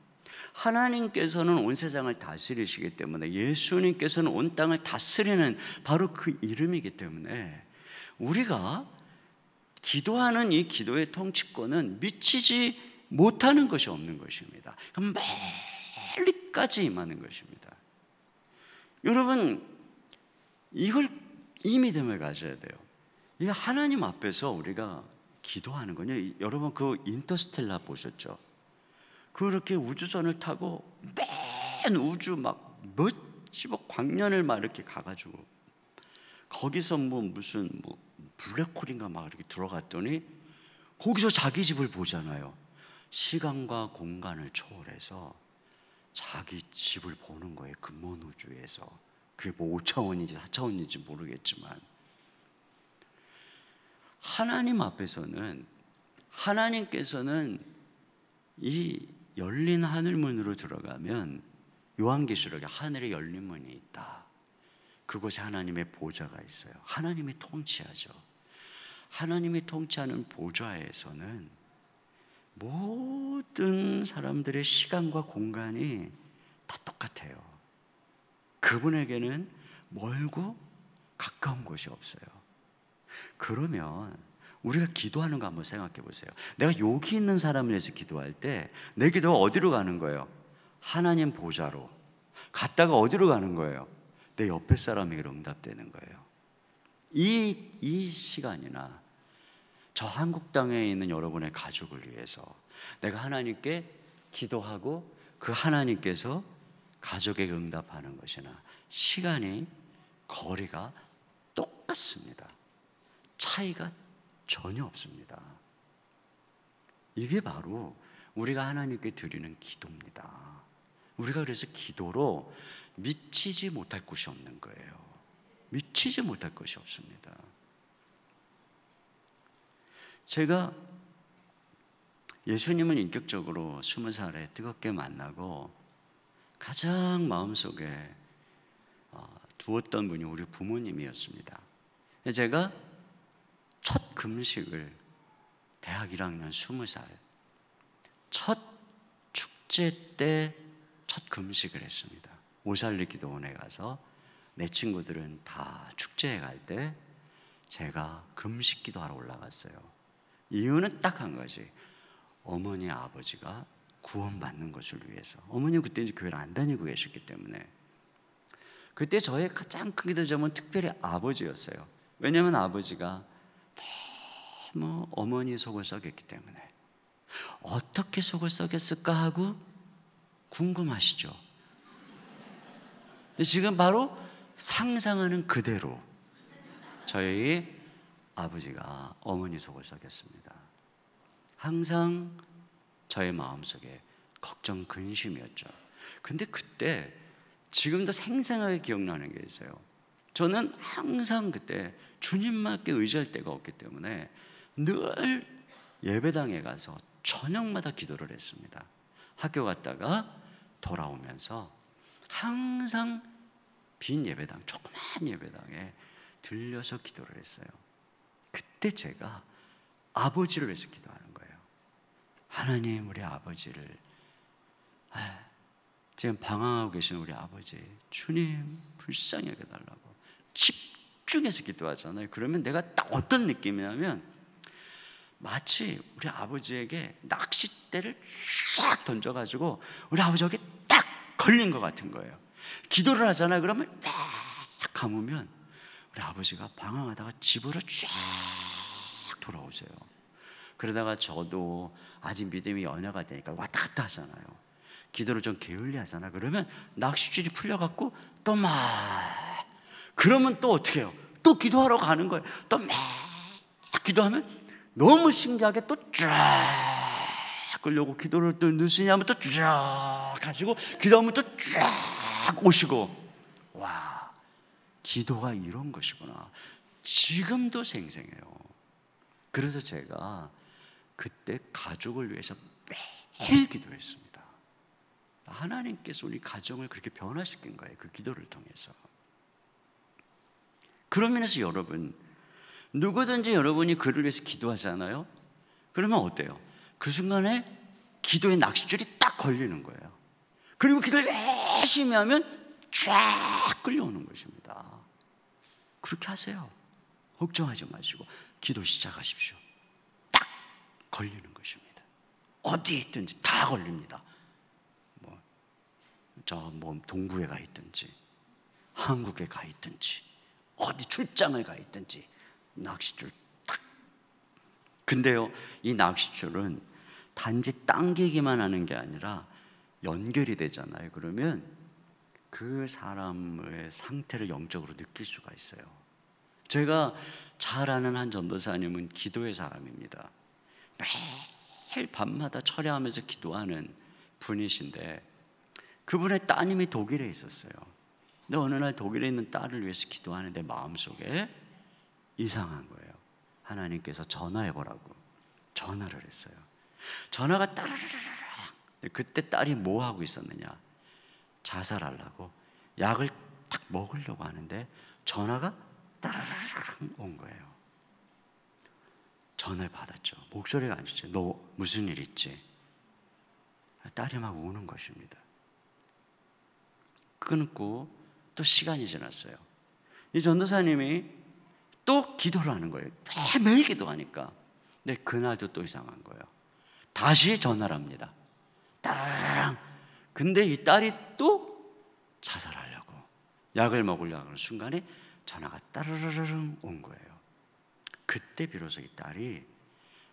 하나님께서는 온 세상을 다스리시기 때문에 예수님께서는 온 땅을 다스리는 바로 그 이름이기 때문에 우리가 기도하는 이 기도의 통치권은 미치지 못하는 것이 없는 것입니다. 멀리까지 임하는 것입니다. 여러분, 이 믿음을 가져야 돼요. 이 하나님 앞에서 우리가 기도하는 거냐? 여러분 그 인터스텔라 보셨죠? 그렇게 우주선을 타고 맨 우주 막 몇십억 광년을 막 이렇게 가가지고 거기서 무슨 블랙홀인가 막 이렇게 들어갔더니 거기서 자기 집을 보잖아요. 시간과 공간을 초월해서 자기 집을 보는 거예요. 그 먼 우주에서. 그게 뭐 5차원인지 4차원인지 모르겠지만 하나님 앞에서는 하나님께서는 이 열린 하늘문으로 들어가면 요한계시록에 하늘에 열린 문이 있다. 그곳에 하나님의 보좌가 있어요. 하나님이 통치하죠. 하나님이 통치하는 보좌에서는 모든 사람들의 시간과 공간이 다 똑같아요. 그분에게는 멀고 가까운 곳이 없어요. 그러면 우리가 기도하는 거 한번 생각해 보세요. 내가 여기 있는 사람을 위해서 기도할 때 내 기도가 어디로 가는 거예요? 하나님 보좌로. 갔다가 어디로 가는 거예요? 내 옆에 사람에게 응답되는 거예요. 이 시간이나 저 한국 땅에 있는 여러분의 가족을 위해서 내가 하나님께 기도하고 그 하나님께서 가족에게 응답하는 것이나 시간이 거리가 똑같습니다. 차이가 전혀 없습니다. 이게 바로 우리가 하나님께 드리는 기도입니다. 우리가 그래서 기도로 미치지 못할 곳이 없는 거예요. 미치지 못할 것이 없습니다. 제가 예수님은 인격적으로 20살에 뜨겁게 만나고 가장 마음속에 두었던 분이 우리 부모님이었습니다. 제가 첫 금식을 대학 1학년 20살 첫 축제 때 첫 금식을 했습니다. 오살리 기도원에 가서 내 친구들은 다 축제에 갈 때 제가 금식 기도하러 올라갔어요. 이유는 딱 한 가지. 어머니 아버지가 구원받는 것을 위해서. 어머니는 그때 이제 교회를 안 다니고 계셨기 때문에 그때 저의 가장 큰 기도점은 특별히 아버지였어요. 왜냐하면 아버지가 너무 어머니 속을 썩였기 때문에 어떻게 속을 썩였을까 하고 궁금하시죠? 근데 지금 바로 상상하는 그대로 저희 아버지가 어머니 속을 썩였습니다. 항상 저의 마음속에 걱정, 근심이었죠. 근데 그때 지금도 생생하게 기억나는 게 있어요. 저는 항상 그때 주님밖에 의지할 데가 없기 때문에 늘 예배당에 가서 저녁마다 기도를 했습니다. 학교 갔다가 돌아오면서 항상 빈 예배당, 조그만 예배당에 들려서 기도를 했어요. 그때 제가 아버지를 위해서 기도하는 거예요. 하나님, 우리 아버지를, 지금 방황하고 계신 우리 아버지, 주님 불쌍히 여겨달라고 집중해서 기도하잖아요. 그러면 내가 딱 어떤 느낌이냐면 마치 우리 아버지에게 낚싯대를 쫙 던져가지고 우리 아버지에게 딱 걸린 것 같은 거예요. 기도를 하잖아요. 그러면 딱 감으면 우리 아버지가 방황하다가 집으로 쫙 돌아오세요. 그러다가 저도 아직 믿음이 연약할 때니까 왔다 갔다 하잖아요. 기도를 좀 게을리 하잖아. 그러면 낚싯줄이 풀려갖고 또 막 그러면 또 어떻게 해요? 또 기도하러 가는 거예요. 또 막 기도하면 너무 신기하게 또 쫙 끌려고 기도를 또 늦으냐면 또 쫙 가지고 기도하면 또 쫙 오시고, 와, 기도가 이런 것이구나. 지금도 생생해요. 그래서 제가 그때 가족을 위해서 매일 기도했습니다. 하나님께서 우리 가정을 그렇게 변화시킨 거예요. 그 기도를 통해서. 그런 면에서 여러분, 누구든지 여러분이 그를 위해서 기도하잖아요. 그러면 어때요? 그 순간에 기도의 낚싯줄이 딱 걸리는 거예요. 그리고 기도를 열심히 하면 쫙 끌려오는 것입니다. 그렇게 하세요. 걱정하지 마시고 기도 시작하십시오. 딱 걸리는 것입니다. 어디에 있든지 다 걸립니다. 동부에 가 있든지 한국에 가 있든지 어디 출장을 가 있든지 낚싯줄 딱. 근데요, 이 낚싯줄은 단지 당기기만 하는 게 아니라 연결이 되잖아요. 그러면 그 사람의 상태를 영적으로 느낄 수가 있어요. 제가 잘 아는 한 전도사님은 기도의 사람입니다. 매일 밤마다 철야하면서 기도하는 분이신데, 그분의 따님이 독일에 있었어요. 근데 어느 날 독일에 있는 딸을 위해서 기도하는데 마음속에 이상한 거예요. 하나님께서 전화해보라고 전화를 했어요. 전화가 따르르르. 그때 딸이 뭐 하고 있었느냐? 자살하려고 약을 딱 먹으려고 하는데 전화가 따르르르 온 거예요. 전화를 받았죠. 목소리가 안 좋죠. 너 무슨 일 있지? 딸이 막 우는 것입니다. 끊고 또 시간이 지났어요. 이 전도사님이 또 기도를 하는 거예요. 매일 기도하니까. 근데 그날도 또 이상한 거예요. 다시 전화를 합니다. 따라랑. 근데 이 딸이 또 자살하려고 약을 먹으려고 하는 순간에 전화가 따르르르 온 거예요. 그때 비로소 이 딸이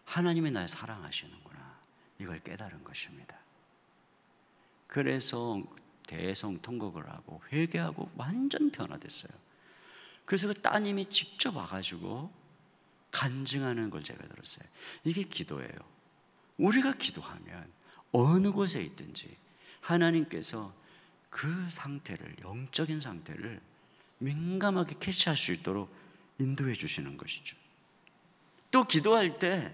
하나님이 날 사랑하시는구나, 이걸 깨달은 것입니다. 그래서 대성통곡을 하고 회개하고 완전 변화됐어요. 그래서 그 따님이 직접 와가지고 간증하는 걸 제가 들었어요. 이게 기도예요. 우리가 기도하면 어느 곳에 있든지 하나님께서 그 상태를, 영적인 상태를 민감하게 캐치할 수 있도록 인도해 주시는 것이죠. 또 기도할 때,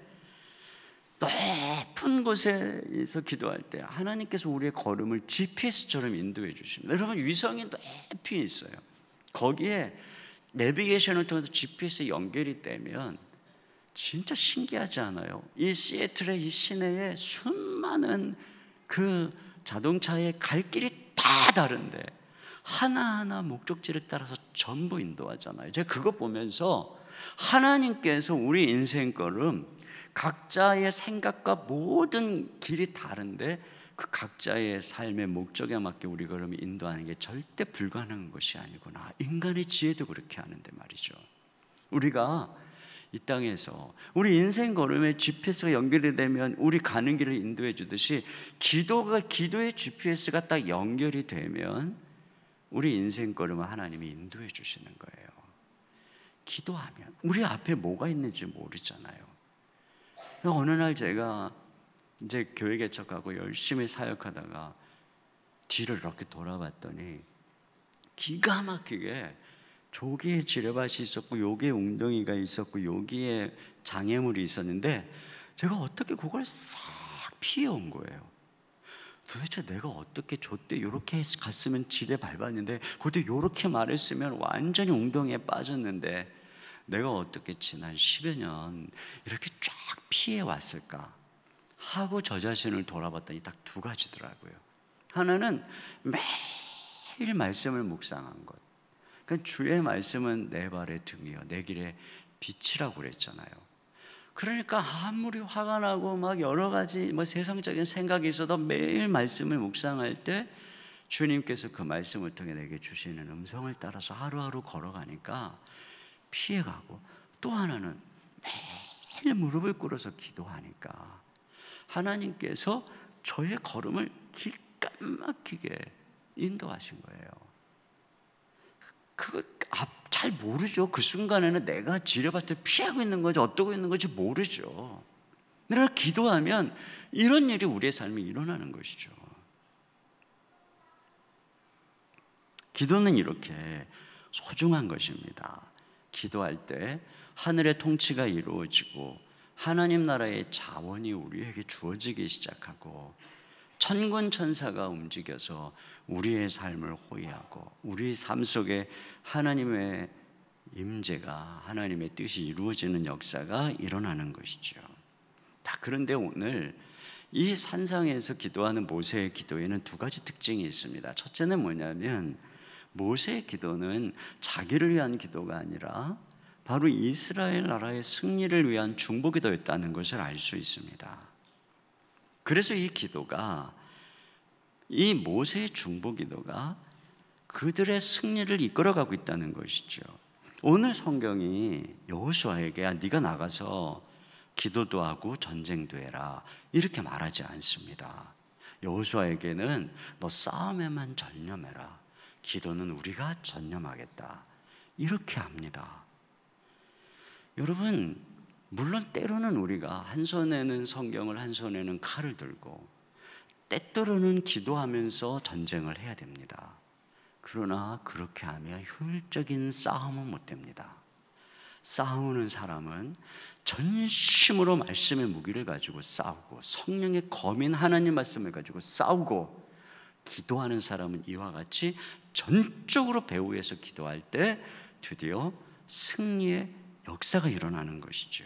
높은 곳에서 기도할 때 하나님께서 우리의 걸음을 GPS처럼 인도해 주십니다. 여러분, 위성이 높이 있어요. 거기에 내비게이션을 통해서 GPS 연결이 되면 진짜 신기하지 않아요? 이 시애틀의 이 시내에 수많은 그 자동차의 갈 길이 다 다른데 하나하나 목적지를 따라서 전부 인도하잖아요. 제가 그거 보면서 하나님께서 우리 인생 걸음, 각자의 생각과 모든 길이 다른데 그 각자의 삶의 목적에 맞게 우리 걸음을 인도하는 게 절대 불가능한 것이 아니구나. 인간의 지혜도 그렇게 하는데 말이죠. 우리가 이 땅에서 우리 인생 걸음에 GPS가 연결이 되면 우리 가는 길을 인도해 주듯이 기도의 GPS가 딱 연결이 되면 우리 인생 걸음을 하나님이 인도해 주시는 거예요. 기도하면 우리 앞에 뭐가 있는지 모르잖아요. 어느 날 제가 이제 교회 개척하고 열심히 사역하다가 뒤를 이렇게 돌아봤더니 기가 막히게 조기에 지뢰밭이 있었고 여기에 웅덩이가 있었고 여기에 장애물이 있었는데 제가 어떻게 그걸 싹 피해온 거예요. 도대체 내가 어떻게 저때 이렇게 갔으면 지뢰 밟았는데 그때 이렇게 말했으면 완전히 웅덩이에 빠졌는데 내가 어떻게 지난 10여 년 이렇게 쫙 피해왔을까 하고 저 자신을 돌아봤더니 딱 두 가지더라고요. 하나는 매일 말씀을 묵상한 것. 그러니까 주의 말씀은 내 발의 등이요 내 길의 빛이라고 그랬잖아요. 그러니까 아무리 화가 나고 막 여러 가지 세상적인 생각이 있어도 매일 말씀을 묵상할 때 주님께서 그 말씀을 통해 내게 주시는 음성을 따라서 하루하루 걸어가니까 피해가고, 또 하나는 매일 무릎을 꿇어서 기도하니까 하나님께서 저의 걸음을 기가 막히게 인도하신 거예요. 그거 잘 모르죠. 그 순간에는 내가 지뢰밭을 피하고 있는 건지 어떠고 있는 건지 모르죠. 그러나 기도하면 이런 일이 우리의 삶에 일어나는 것이죠. 기도는 이렇게 소중한 것입니다. 기도할 때 하늘의 통치가 이루어지고 하나님 나라의 자원이 우리에게 주어지기 시작하고 천군 천사가 움직여서 우리의 삶을 호위하고 우리 삶 속에 하나님의 임재가 하나님의 뜻이 이루어지는 역사가 일어나는 것이죠. 그런데 오늘 이 산상에서 기도하는 모세의 기도에는 두 가지 특징이 있습니다. 첫째는 뭐냐면 모세의 기도는 자기를 위한 기도가 아니라 바로 이스라엘 나라의 승리를 위한 중보기도였다는 것을 알 수 있습니다. 그래서 이 기도가, 이 모세의 중보기도가 그들의 승리를 이끌어가고 있다는 것이죠. 오늘 성경이 여호수아에게 네가 나가서 기도도 하고 전쟁도 해라 이렇게 말하지 않습니다. 여호수아에게는 너 싸움에만 전념해라, 기도는 우리가 전념하겠다 이렇게 합니다. 여러분, 물론 때로는 우리가 한 손에는 성경을 한 손에는 칼을 들고 때때로는 기도하면서 전쟁을 해야 됩니다. 그러나 그렇게 하면 효율적인 싸움은 못 됩니다. 싸우는 사람은 전심으로 말씀의 무기를 가지고 싸우고 성령의 검인 하나님 말씀을 가지고 싸우고, 기도하는 사람은 이와 같이 전적으로 배후에서 기도할 때 드디어 승리의 역사가 일어나는 것이죠.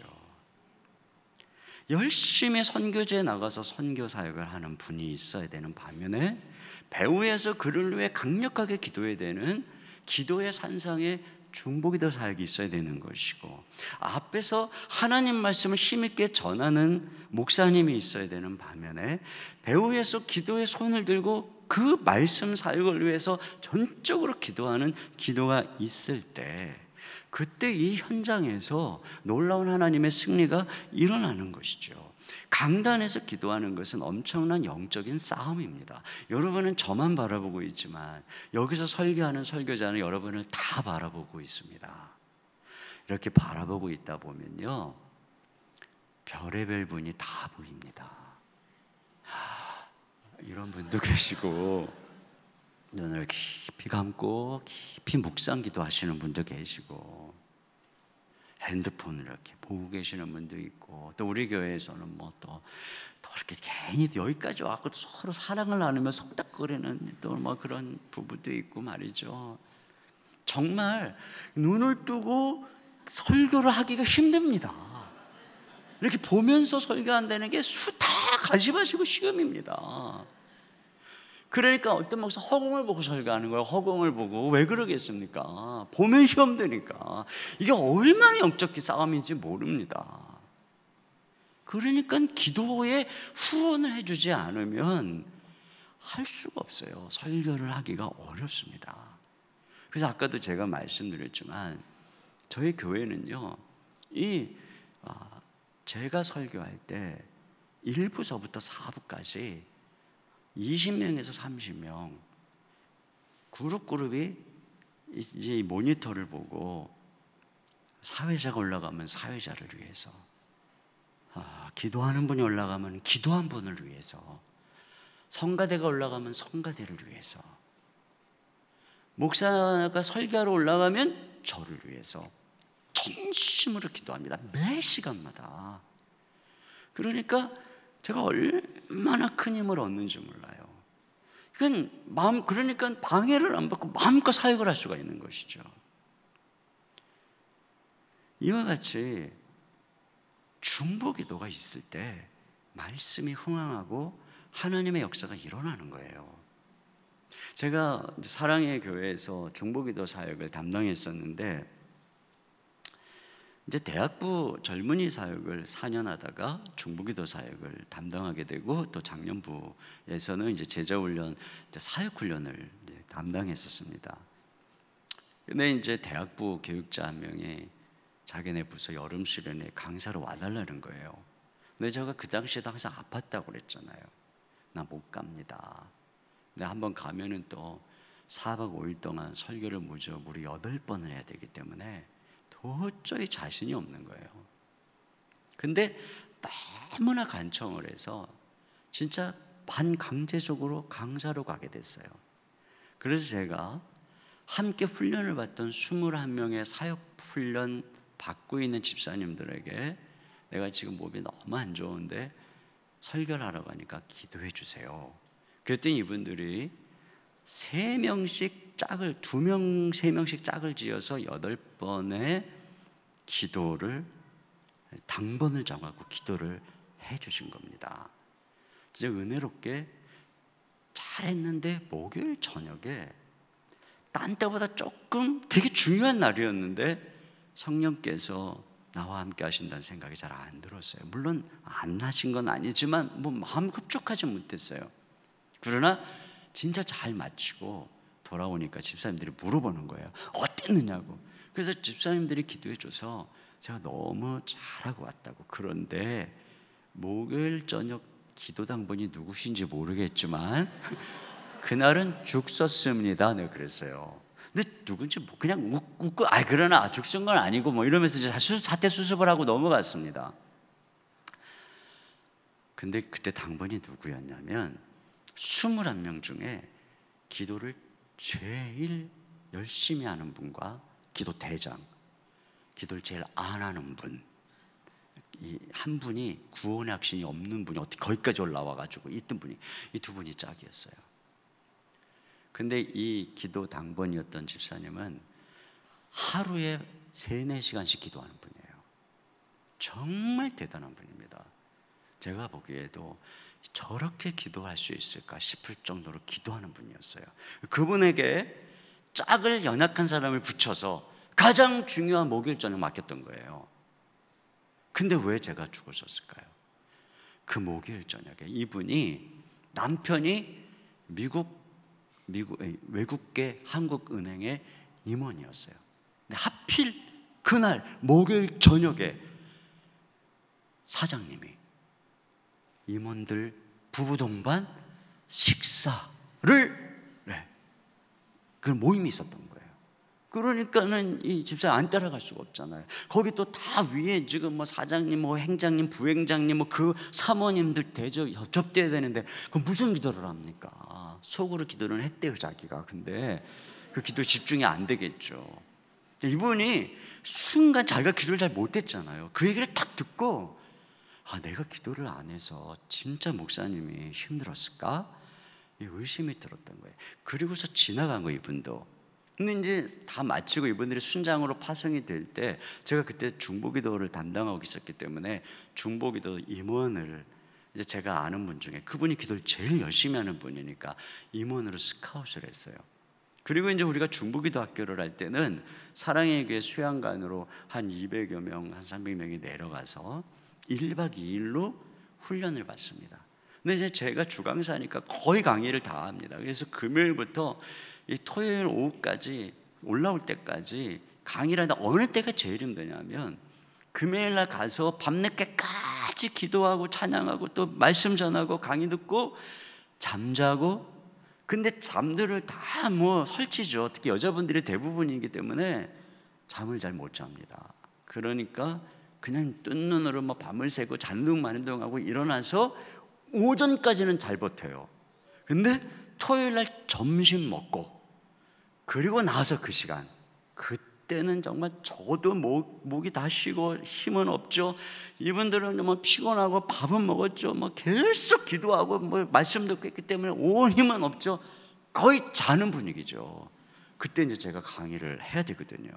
열심히 선교지에 나가서 선교 사역을 하는 분이 있어야 되는 반면에 배후에서 그를 위해 강력하게 기도해야 되는 기도의 산상에 중보기도 사역이 있어야 되는 것이고, 앞에서 하나님 말씀을 힘있게 전하는 목사님이 있어야 되는 반면에 배후에서 기도의 손을 들고 그 말씀 사역을 위해서 전적으로 기도하는 기도가 있을 때, 그때 이 현장에서 놀라운 하나님의 승리가 일어나는 것이죠. 강단에서 기도하는 것은 엄청난 영적인 싸움입니다. 여러분은 저만 바라보고 있지만 여기서 설교하는 설교자는 여러분을 다 바라보고 있습니다. 이렇게 바라보고 있다 보면요, 별의별 분이 다 보입니다. 이런 분도 계시고, 눈을 깊이 감고 깊이 묵상기도 하시는 분도 계시고, 핸드폰을 이렇게 보고 계시는 분도 있고, 또 우리 교회에서는 또 이렇게 괜히 여기까지 와서 서로 사랑을 나누며 속닥거리는 또 그런 부부도 있고 말이죠. 정말 눈을 뜨고 설교를 하기가 힘듭니다. 이렇게 보면서 설교한다는 게 다 가지마시고 시험입니다. 그러니까 어떤 목사 허공을 보고 설교하는 거예요. 허공을 보고. 왜 그러겠습니까? 보면 시험 드니까. 이게 얼마나 영적 싸움인지 모릅니다. 그러니까 기도에 후원을 해주지 않으면 할 수가 없어요. 설교를 하기가 어렵습니다. 그래서 아까도 제가 말씀드렸지만 저희 교회는요, 제가 설교할 때 1부서부터 4부까지 20명에서 30명 그룹이 이제 모니터를 보고, 사회자가 올라가면 사회자를 위해서, 기도하는 분이 올라가면 기도한 분을 위해서, 성가대가 올라가면 성가대를 위해서, 목사가 설교하러 올라가면 저를 위해서 전심으로 기도합니다. 매 시간마다. 그러니까 제가 얼마나 큰 힘을 얻는지 몰라요. 그러니까 방해를 안 받고 마음껏 사역을 할 수가 있는 것이죠. 이와 같이 중보기도가 있을 때 말씀이 흥황하고 하나님의 역사가 일어나는 거예요. 제가 사랑의 교회에서 중보기도 사역을 담당했었는데, 이제 대학부 젊은이 사역을 4년 하다가 중보기도 사역을 담당하게 되고, 또 작년부에서는 이제 제자훈련, 사역훈련을 담당했었습니다. 근데 이제 대학부 교육자 한 명이 자기네 부서 여름 수련회 강사로 와달라는 거예요. 근데 제가 그 당시에도 항상 아팠다고 그랬잖아요. 나 못 갑니다. 근데 한번 가면은 또 4박 5일 동안 설교를 무려 8번을 해야 되기 때문에 도저히 자신이 없는 거예요. 근데 너무나 간청을 해서 진짜 반강제적으로 강사로 가게 됐어요. 그래서 제가 함께 훈련을 받던 21명의 사역 훈련 받고 있는 집사님들에게 내가 지금 몸이 너무 안 좋은데 설교를 하러 가니까 기도해 주세요. 그랬더니 이분들이 3명씩 짝을 2명, 3명씩 짝을 지어서 8번의 기도를, 당번을 정하고 기도를 해 주신 겁니다. 진짜 은혜롭게 잘했는데 목요일 저녁에 딴 때보다 조금 되게 중요한 날이었는데 성령께서 나와 함께 하신다는 생각이 잘 안 들었어요. 물론 안 하신 건 아니지만 뭐 마음 급족하지 못했어요. 그러나 진짜 잘 마치고 돌아오니까 집사님들이 물어보는 거예요. 어땠느냐고. 그래서 집사님들이 기도해 줘서 제가 너무 잘하고 왔다고. 그런데 목요일 저녁 기도 당번이 누구신지 모르겠지만 그날은 죽 썼습니다. 네, 그랬어요. 근데 누군지 뭐 그냥 웃고 그러나 죽 쓴 건 아니고 뭐 이러면서 이제 사태 수습을 하고 넘어갔습니다. 근데 그때 당번이 누구였냐면 21명 중에 기도를 제일 열심히 하는 분과 기도 대장, 기도를 제일 안 하는 분, 이 한 분이 구원의 확신이 없는 분이 어떻게 거기까지 올라와가지고 있던 분이, 이 2분이 짝이었어요. 근데 이 기도 당번이었던 집사님은 하루에 3-4시간씩 기도하는 분이에요. 정말 대단한 분입니다. 제가 보기에도 저렇게 기도할 수 있을까 싶을 정도로 기도하는 분이었어요. 그분에게 짝을 연약한 사람을 붙여서 가장 중요한 목요일 저녁 맡겼던 거예요. 근데 왜 제가 죽을 썼을까요? 그 목요일 저녁에 이분이, 남편이 외국계 한국은행의 임원이었어요. 근데 하필 그날 목요일 저녁에 사장님이 임원들 부부 동반 식사를, 그 모임이 있었던 거예요. 그러니까는 이 집사님 안 따라갈 수가 없잖아요. 거기 또 다 위에 지금 뭐 사장님, 뭐 행장님, 부행장님, 뭐 그 사모님들 접대해야 되는데 그 무슨 기도를 합니까? 속으로 기도는 했대요, 자기가. 근데 그 기도에 집중이 안 되겠죠. 이분이 순간 자기가 기도를 잘 못했잖아요. 그 얘기를 딱 듣고 내가 기도를 안 해서 진짜 목사님이 힘들었을까? 이 의심이 들었던 거예요. 그리고서 지나간 거예요, 이분도. 근데 이제 다 마치고 이분들이 순장으로 파송이 될 때, 제가 그때 중보기도를 담당하고 있었기 때문에 중보기도 임원을, 이제 제가 아는 분 중에 그분이 기도를 제일 열심히 하는 분이니까 임원으로 스카웃을 했어요. 그리고 이제 우리가 중보기도 학교를 할 때는 사랑의 교회 수양관으로 한 200여 명, 한 300명이 내려가서 1박 2일로 훈련을 받습니다. 근데 이제 제가 주강사니까 거의 강의를 다 합니다. 그래서 금요일부터 이 토요일 오후까지 올라올 때까지 강의를 하는데, 어느 때가 제일 힘드냐면 금요일 날 가서 밤늦게까지 기도하고 찬양하고 또 말씀 전하고 강의 듣고 잠자고. 근데 잠들을 다 뭐 설치죠. 특히 여자분들이 대부분이기 때문에 잠을 잘 못 잡니다. 그러니까 그냥 뜬 눈으로 뭐 밤을 새고 잔둥마는둥하고 일어나서 오전까지는 잘 버텨요. 근데 토요일 날 점심 먹고 그리고 나서 그 시간, 그때는 정말 저도 목이 다 쉬고 힘은 없죠. 이분들은 뭐 피곤하고 밥은 먹었죠. 뭐 계속 기도하고 뭐 말씀 듣고 있기 때문에 온 힘은 없죠. 거의 자는 분위기죠. 그때 이제 제가 강의를 해야 되거든요.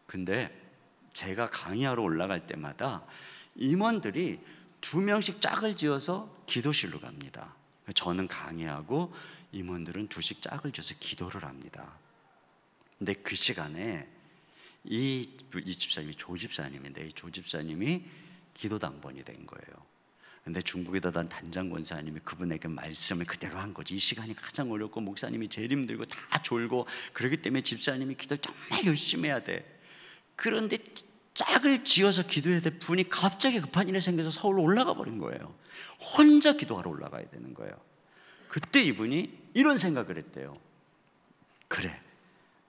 근데 제가 강의하러 올라갈 때마다 임원들이 2명씩 짝을 지어서 기도실로 갑니다. 저는 강의하고 임원들은 2씩 짝을 지어서 기도를 합니다. 근데 그 시간에 이 집사님이 조집사님인데, 이 조집사님이 기도 당번이 된 거예요. 근데 중국에다 단장 권사님이 그분에게 말씀을 그대로 한 거지. 이 시간이 가장 어렵고 목사님이 제일 힘들고 다 졸고, 그렇기 때문에 집사님이 기도를 정말 열심히 해야 돼. 그런데 짝을 지어서 기도해야 될 분이 갑자기 급한 일이 생겨서 서울로 올라가 버린 거예요. 혼자 기도하러 올라가야 되는 거예요. 그때 이분이 이런 생각을 했대요. 그래,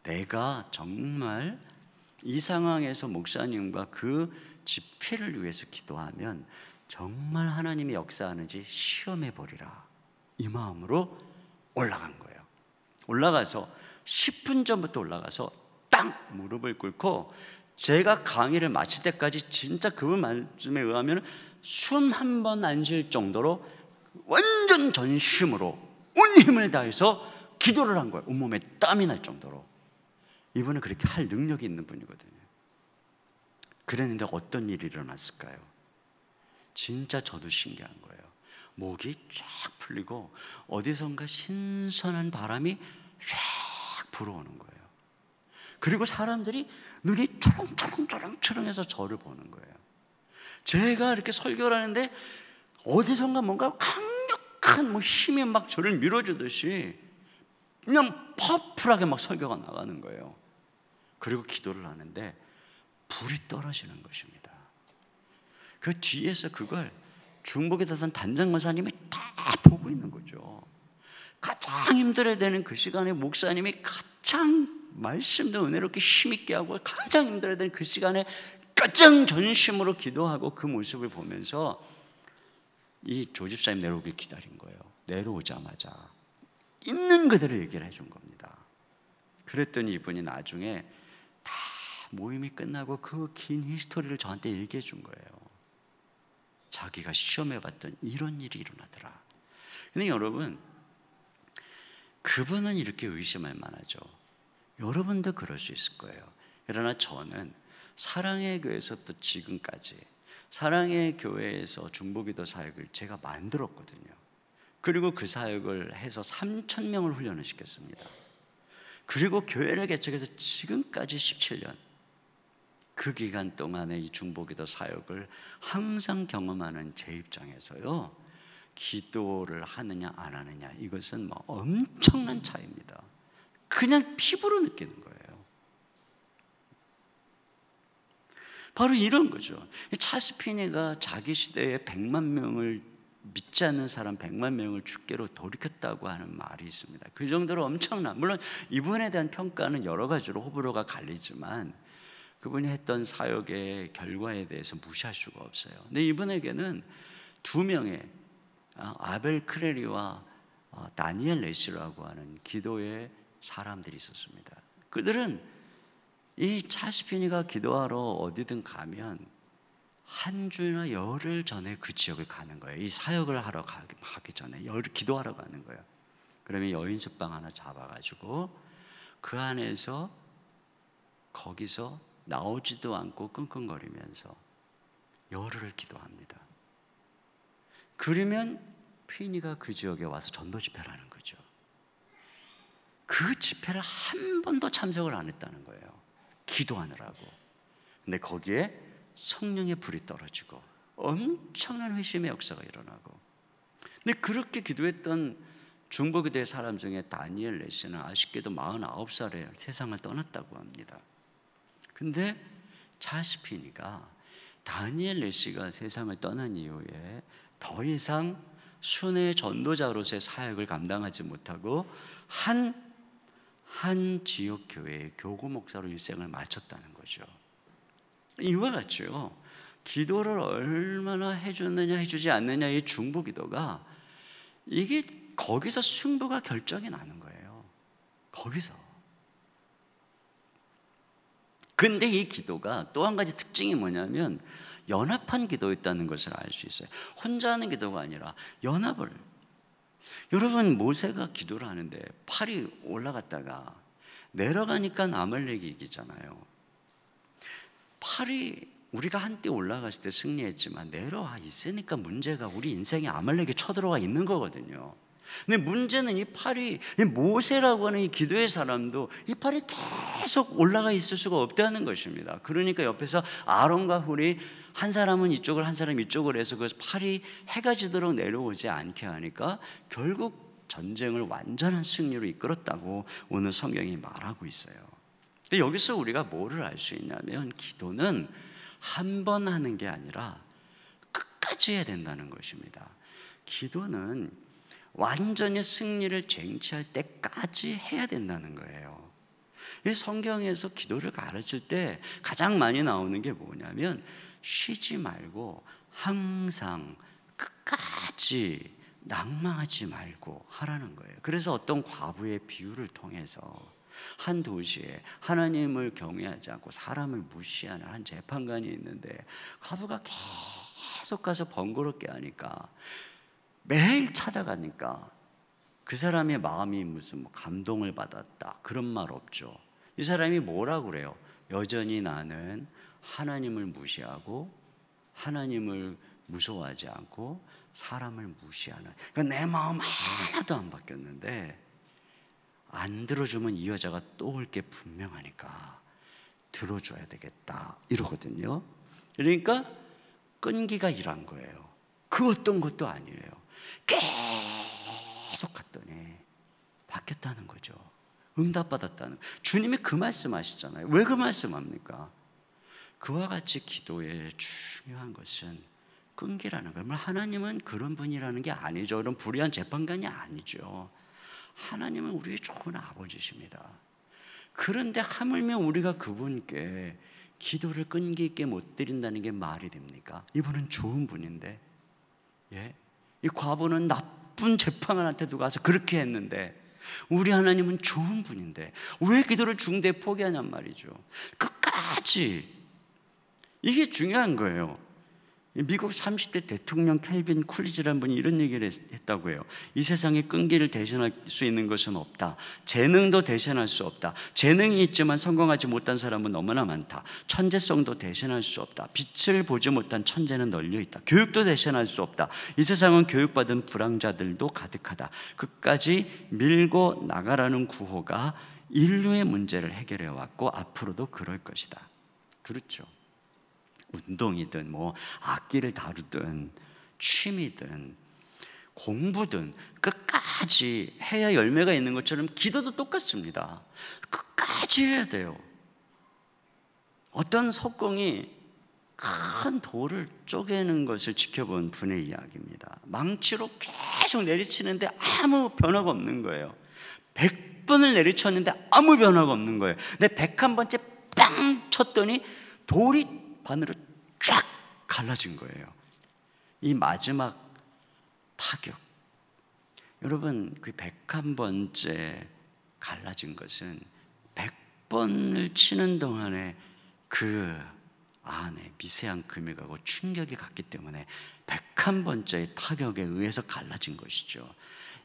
내가 정말 이 상황에서 목사님과 그 집회를 위해서 기도하면 정말 하나님이 역사하는지 시험해 보리라, 이 마음으로 올라간 거예요. 올라가서 10분 전부터 올라가서 딱 무릎을 꿇고, 제가 강의를 마칠 때까지 진짜 그분 말씀에 의하면 숨 한 번 안 쉴 정도로 완전 전심으로 온 힘을 다해서 기도를 한 거예요. 온몸에 땀이 날 정도로. 이분은 그렇게 할 능력이 있는 분이거든요. 그랬는데 어떤 일이 일어났을까요? 진짜 저도 신기한 거예요. 목이 쫙 풀리고 어디선가 신선한 바람이 쫙 불어오는 거예요. 그리고 사람들이 눈이 초롱초롱초롱초롱해서 저를 보는 거예요. 제가 이렇게 설교를 하는데 어디선가 뭔가 강력한 힘이 막 저를 밀어주듯이 그냥 퍼플하게 막 설교가 나가는 거예요. 그리고 기도를 하는데 불이 떨어지는 것입니다. 그 뒤에서 그걸 중복에 대한 단장 권사님이 다 보고 있는 거죠. 가장 힘들어야 되는 그 시간에 목사님이 가장 말씀도 은혜롭게 힘있게 하고 가장 힘들어야 되는 그 시간에 가장 전심으로 기도하고 그 모습을 보면서 이 조집사님 내려오길 기다린 거예요. 내려오자마자 있는 그대로 얘기를 해준 겁니다. 그랬더니 이분이 나중에 다 모임이 끝나고 그 긴 히스토리를 저한테 얘기해 준 거예요. 자기가 시험해봤던 이런 일이 일어나더라. 근데 여러분, 그분은 이렇게 의심할 만하죠. 여러분도 그럴 수 있을 거예요. 그러나 저는 사랑의 교회에서부터 지금까지 사랑의 교회에서 중보기도 사역을 제가 만들었거든요. 그리고 그 사역을 해서 3,000명을 훈련을 시켰습니다. 그리고 교회를 개척해서 지금까지 17년, 그 기간 동안에 이 중보기도 사역을 항상 경험하는 제 입장에서요, 기도를 하느냐 안 하느냐, 이것은 뭐 엄청난 차이입니다. 그냥 피부로 느끼는 거예요. 바로 이런 거죠. 찰스 피니가 자기 시대에 100만 명을 믿지 않는 사람 100만 명을 주께로 돌이켰다고 하는 말이 있습니다. 그 정도로 엄청난, 물론 이분에 대한 평가는 여러 가지로 호불호가 갈리지만 그분이 했던 사역의 결과에 대해서 무시할 수가 없어요. 근데 이분에게는 두 명의 아벨 크레리와 다니엘 레시라고 하는 기도의 사람들이 있었습니다. 그들은 이 찰스 피니가 기도하러 어디든 가면 한 주나 열흘 전에 그 지역을 가는 거예요. 이 사역을 하러 가기 전에 기도하러 가는 거예요. 그러면 여인숙방 하나 잡아가지고 그 안에서 거기서 나오지도 않고 끙끙거리면서 열흘을 기도합니다. 그러면 피니가 그 지역에 와서 전도 집회를 하는 거죠. 그 집회를 한 번도 참석을 안 했다는 거예요. 기도하느라고. 근데 거기에 성령의 불이 떨어지고 엄청난 회심의 역사가 일어나고. 근데 그렇게 기도했던 중보기도의 사람 중에 다니엘 레시는 아쉽게도 49살에 세상을 떠났다고 합니다. 근데 찰스 피니가 다니엘 레시가 세상을 떠난 이후에 더 이상 순회 전도자로서의 사역을 감당하지 못하고 한 지역 교회의 교구 목사로 일생을 마쳤다는 거죠. 이와 같이요, 기도를 얼마나 해주느냐 해주지 않느냐의 중보기도가 이게 거기서 승부가 결정이 나는 거예요. 거기서. 근데 이 기도가 또 한 가지 특징이 뭐냐면 연합한 기도였다는 것을 알 수 있어요. 혼자 하는 기도가 아니라 연합을. 여러분, 모세가 기도를 하는데 팔이 올라갔다가 내려가니까 아말렉이 이기잖아요. 팔이 우리가 한때 올라갔을 때 승리했지만 내려와 있으니까 문제가 우리 인생에 아말렉이 쳐들어와 있는 거거든요. 근데 문제는 이 팔이, 모세라고 하는 이 기도의 사람도 이 팔이 계속 올라가 있을 수가 없다는 것입니다. 그러니까 옆에서 아론과 훌이 한 사람은 이쪽을 한 사람 이쪽을 해서 그 팔이 해가 지도록 내려오지 않게 하니까 결국 전쟁을 완전한 승리로 이끌었다고 오늘 성경이 말하고 있어요. 근데 여기서 우리가 뭐를 알 수 있냐면 기도는 한 번 하는 게 아니라 끝까지 해야 된다는 것입니다. 기도는 완전히 승리를 쟁취할 때까지 해야 된다는 거예요. 이 성경에서 기도를 가르칠 때 가장 많이 나오는 게 뭐냐면 쉬지 말고 항상 끝까지 낭망하지 말고 하라는 거예요. 그래서 어떤 과부의 비유를 통해서 한 도시에 하나님을 경외하지 않고 사람을 무시하는 한 재판관이 있는데 과부가 계속 가서 번거롭게 하니까 매일 찾아가니까 그 사람의 마음이 무슨 뭐 감동을 받았다 그런 말 없죠. 이 사람이 뭐라고 그래요? 여전히 나는 하나님을 무시하고 하나님을 무서워하지 않고 사람을 무시하는, 그러니까 내 마음 하나도 안 바뀌었는데 안 들어주면 이 여자가 또 올 게 분명하니까 들어줘야 되겠다 이러거든요. 그러니까 끈기가 일한 거예요. 그 어떤 것도 아니에요. 계속 갔더니 바뀌었다는 거죠. 응답받았다는. 주님이 그 말씀하시잖아요. 왜 그 말씀합니까? 그와 같이 기도의 중요한 것은 끈기라는 거예요. 하나님은 그런 분이라는 게 아니죠. 그런 불의한 재판관이 아니죠. 하나님은 우리의 좋은 아버지십니다. 그런데 하물며 우리가 그분께 기도를 끈기 있게 못 드린다는 게 말이 됩니까? 이분은 좋은 분인데, 예? 이 과부는 나쁜 재판관한테도 가서 그렇게 했는데, 우리 하나님은 좋은 분인데 왜 기도를 중대에 포기하냔 말이죠. 끝까지. 이게 중요한 거예요. 미국 30대 대통령 켈빈 쿨리지라는 분이 이런 얘기를 했다고 해요. 이 세상에 끈기를 대신할 수 있는 것은 없다. 재능도 대신할 수 없다. 재능이 있지만 성공하지 못한 사람은 너무나 많다. 천재성도 대신할 수 없다. 빛을 보지 못한 천재는 널려 있다. 교육도 대신할 수 없다. 이 세상은 교육받은 불황자들도 가득하다. 끝까지 밀고 나가라는 구호가 인류의 문제를 해결해 왔고 앞으로도 그럴 것이다. 그렇죠. 운동이든 뭐 악기를 다루든 취미든 공부든 끝까지 해야 열매가 있는 것처럼 기도도 똑같습니다. 끝까지 해야 돼요. 어떤 석공이 큰 돌을 쪼개는 것을 지켜본 분의 이야기입니다. 망치로 계속 내리치는데 아무 변화가 없는 거예요. 100번을 내리쳤는데 아무 변화가 없는 거예요. 근데 101번째 빵 쳤더니 돌이 반으로 쫙 갈라진 거예요. 이 마지막 타격, 여러분, 그 101번째 갈라진 것은 100번을 치는 동안에 그 안에 미세한 금이 가고 충격이 갔기 때문에 101번째의 타격에 의해서 갈라진 것이죠.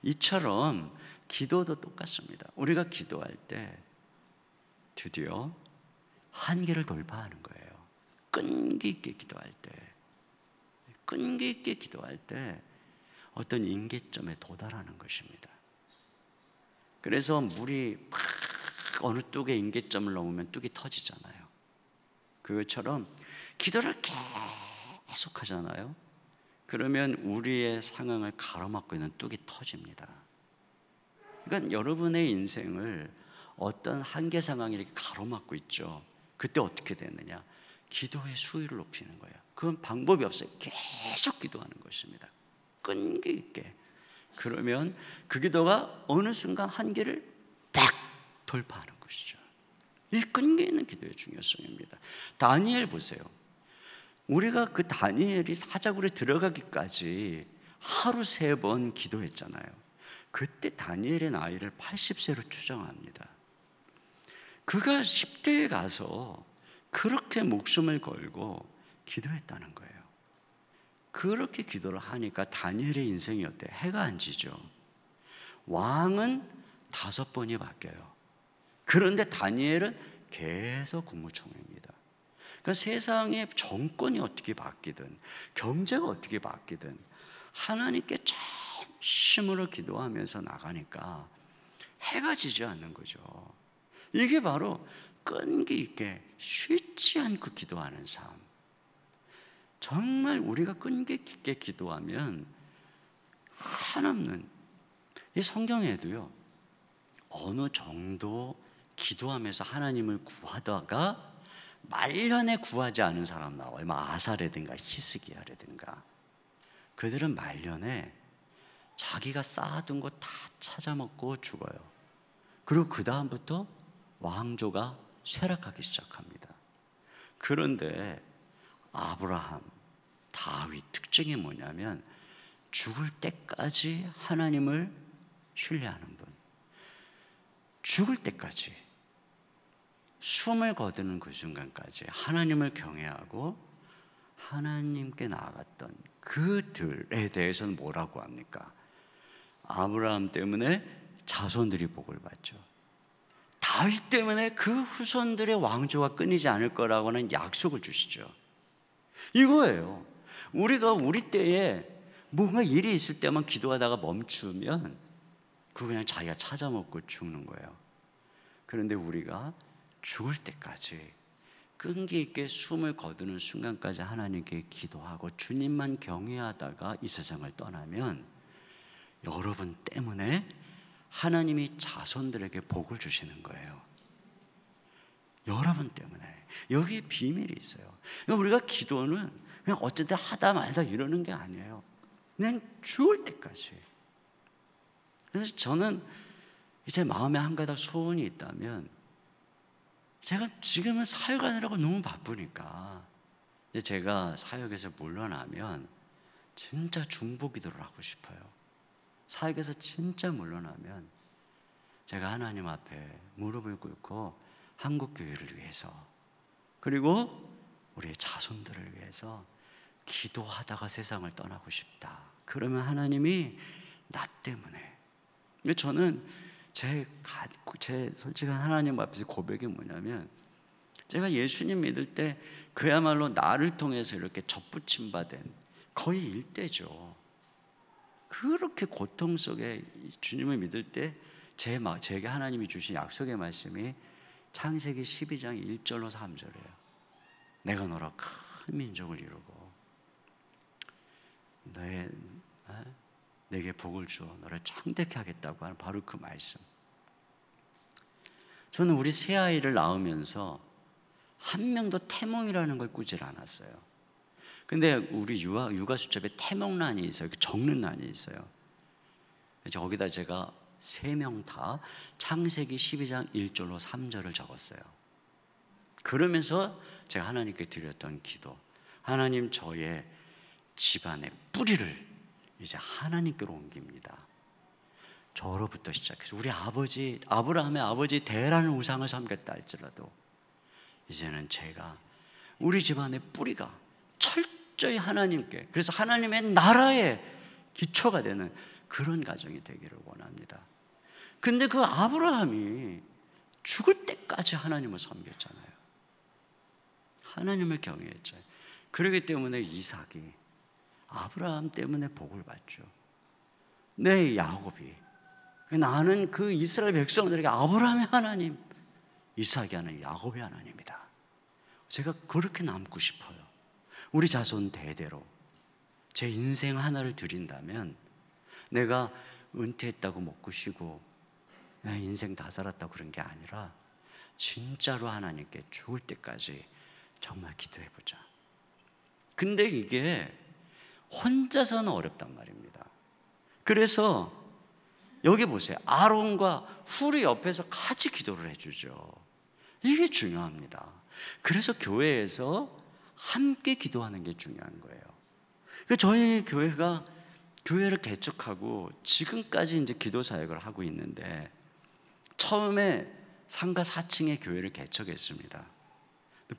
이처럼 기도도 똑같습니다. 우리가 기도할 때 드디어 한계를 돌파하는 거예요. 끈기 있게 기도할 때, 끈기 있게 기도할 때 어떤 임계점에 도달하는 것입니다. 그래서 물이 막 어느 뚝에 임계점을 넘으면 뚝이 터지잖아요. 그것처럼 기도를 계속 하잖아요. 그러면 우리의 상황을 가로막고 있는 뚝이 터집니다. 그러니까 여러분의 인생을 어떤 한계 상황이 이렇게 가로막고 있죠. 그때 어떻게 되느냐? 기도의 수위를 높이는 거예요. 그건 방법이 없어요. 계속 기도하는 것입니다. 끈기 있게. 그러면 그 기도가 어느 순간 한계를 딱 돌파하는 것이죠. 이 끈기 있는 기도의 중요성입니다. 다니엘 보세요. 우리가 그 다니엘이 사자굴에 들어가기까지 하루 3번 기도했잖아요. 그때 다니엘의 나이를 80세로 추정합니다. 그가 10대에 가서 그렇게 목숨을 걸고 기도했다는 거예요. 그렇게 기도를 하니까 다니엘의 인생이 어때? 해가 안 지죠. 왕은 5번이 바뀌어요. 그런데 다니엘은 계속 국무총리입니다. 그러니까 세상의 정권이 어떻게 바뀌든 경제가 어떻게 바뀌든 하나님께 전심으로 기도하면서 나가니까 해가 지지 않는 거죠. 이게 바로 끈기 있게 쉬지 않고 기도하는 삶. 정말 우리가 끈기 있게 기도하면 한없는, 이 성경에도요 어느 정도 기도하면서 하나님을 구하다가 말년에 구하지 않은 사람 나와요. 아사라든가 히스기야라든가. 그들은 말년에 자기가 쌓아둔 거 다 찾아먹고 죽어요. 그리고 그 다음부터 왕조가 쇠락하기 시작합니다. 그런데 아브라함, 다윗 특징이 뭐냐면 죽을 때까지 하나님을 신뢰하는 분. 죽을 때까지, 숨을 거두는 그 순간까지 하나님을 경외하고 하나님께 나아갔던 그들에 대해서는 뭐라고 합니까? 아브라함 때문에 자손들이 복을 받죠. 다윗 때문에 그 후손들의 왕조가 끊이지 않을 거라고는 약속을 주시죠. 이거예요. 우리가 우리 때에 뭔가 일이 있을 때만 기도하다가 멈추면 그거 그냥 자기가 찾아먹고 죽는 거예요. 그런데 우리가 죽을 때까지 끈기 있게 숨을 거두는 순간까지 하나님께 기도하고 주님만 경외하다가 이 세상을 떠나면 여러분 때문에 하나님이 자손들에게 복을 주시는 거예요. 여러분 때문에. 여기에 비밀이 있어요. 그러니까 우리가 기도는 그냥 어쨌든 하다 말다 이러는 게 아니에요. 그냥 죽을 때까지. 그래서 저는 제 마음에 한 가닥 소원이 있다면, 제가 지금은 사역하느라고 너무 바쁘니까 제가 사역에서 물러나면 진짜 중보기도를 하고 싶어요. 사역에서 진짜 물러나면 제가 하나님 앞에 무릎을 꿇고 한국교회를 위해서, 그리고 우리의 자손들을 위해서 기도하다가 세상을 떠나고 싶다. 그러면 하나님이 나 때문에, 저는 제 솔직한 하나님 앞에서 고백이 뭐냐면, 제가 예수님 믿을 때 그야말로 나를 통해서 이렇게 접붙임 받은 거의 일대죠. 그렇게 고통 속에 주님을 믿을 때 제게 하나님이 주신 약속의 말씀이 창세기 12장 1절로 3절이에요. 내가 너로 큰 민족을 이루고 내게 복을 주어 너를 창대케 하겠다고 하는 바로 그 말씀. 저는 우리 새아이를 낳으면서 한 명도 태몽이라는 걸 꾸질 않았어요. 근데 우리 육아 수첩에 태몽란이 있어요. 적는 란이 있어요. 거기다 제가 3명 다 창세기 12장 1절로 3절을 적었어요. 그러면서 제가 하나님께 드렸던 기도, 하나님 저의 집안의 뿌리를 이제 하나님께로 옮깁니다. 저로부터 시작해서 우리 아버지 아브라함의 아버지 대라는 우상을 섬겼다 할지라도 이제는 제가 우리 집안의 뿌리가 철저히 하나님께, 그래서 하나님의 나라의 기초가 되는 그런 가정이 되기를 원합니다. 근데 그 아브라함이 죽을 때까지 하나님을 섬겼잖아요. 하나님을 경외했죠. 그렇기 때문에 이삭이 아브라함 때문에 복을 받죠. 내 야곱이, 나는 그 이스라엘 백성들에게 아브라함의 하나님, 이삭이 하는 야곱의 하나님이다. 제가 그렇게 남고 싶어요. 우리 자손 대대로 제 인생 하나를 드린다면, 내가 은퇴했다고 먹고 쉬고 내 인생 다 살았다고 그런 게 아니라 진짜로 하나님께 죽을 때까지 정말 기도해보자. 근데 이게 혼자서는 어렵단 말입니다. 그래서 여기 보세요. 아론과 훌이 옆에서 같이 기도를 해주죠. 이게 중요합니다. 그래서 교회에서 함께 기도하는 게 중요한 거예요. 저희 교회가 교회를 개척하고 지금까지 이제 기도 사역을 하고 있는데, 처음에 상가 4층에 교회를 개척했습니다.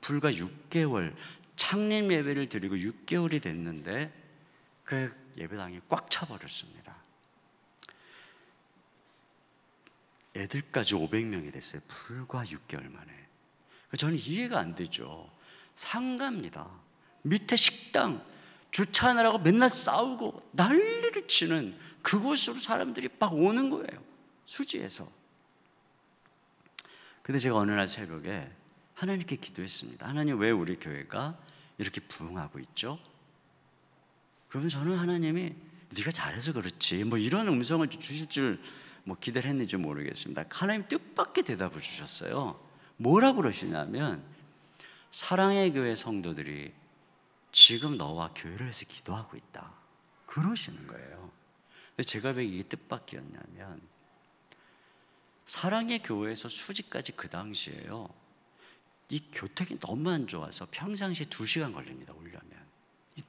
불과 6개월, 창립 예배를 드리고 6개월이 됐는데 그 예배당이 꽉 차버렸습니다. 애들까지 500명이 됐어요. 불과 6개월 만에. 저는 이해가 안 되죠. 상가입니다. 밑에 식당, 주차하느라고 맨날 싸우고 난리를 치는 그곳으로 사람들이 막 오는 거예요. 수지에서. 근데 제가 어느 날 새벽에 하나님께 기도했습니다. 하나님, 왜 우리 교회가 이렇게 부흥하고 있죠? 그러면 저는 하나님이 네가 잘해서 그렇지 뭐 이런 음성을 주실 줄 기대를 했는지 모르겠습니다. 하나님 뜻밖의 대답을 주셨어요. 뭐라고 그러시냐면, 사랑의 교회 성도들이 지금 너와 교회를 위해서 기도하고 있다, 그러시는 거예요. 근데 제가 왜 이게 뜻밖이었냐면, 사랑의 교회에서 수지까지 그 당시에요, 이 교통이 너무 안 좋아서 평상시에 2시간 걸립니다. 오려면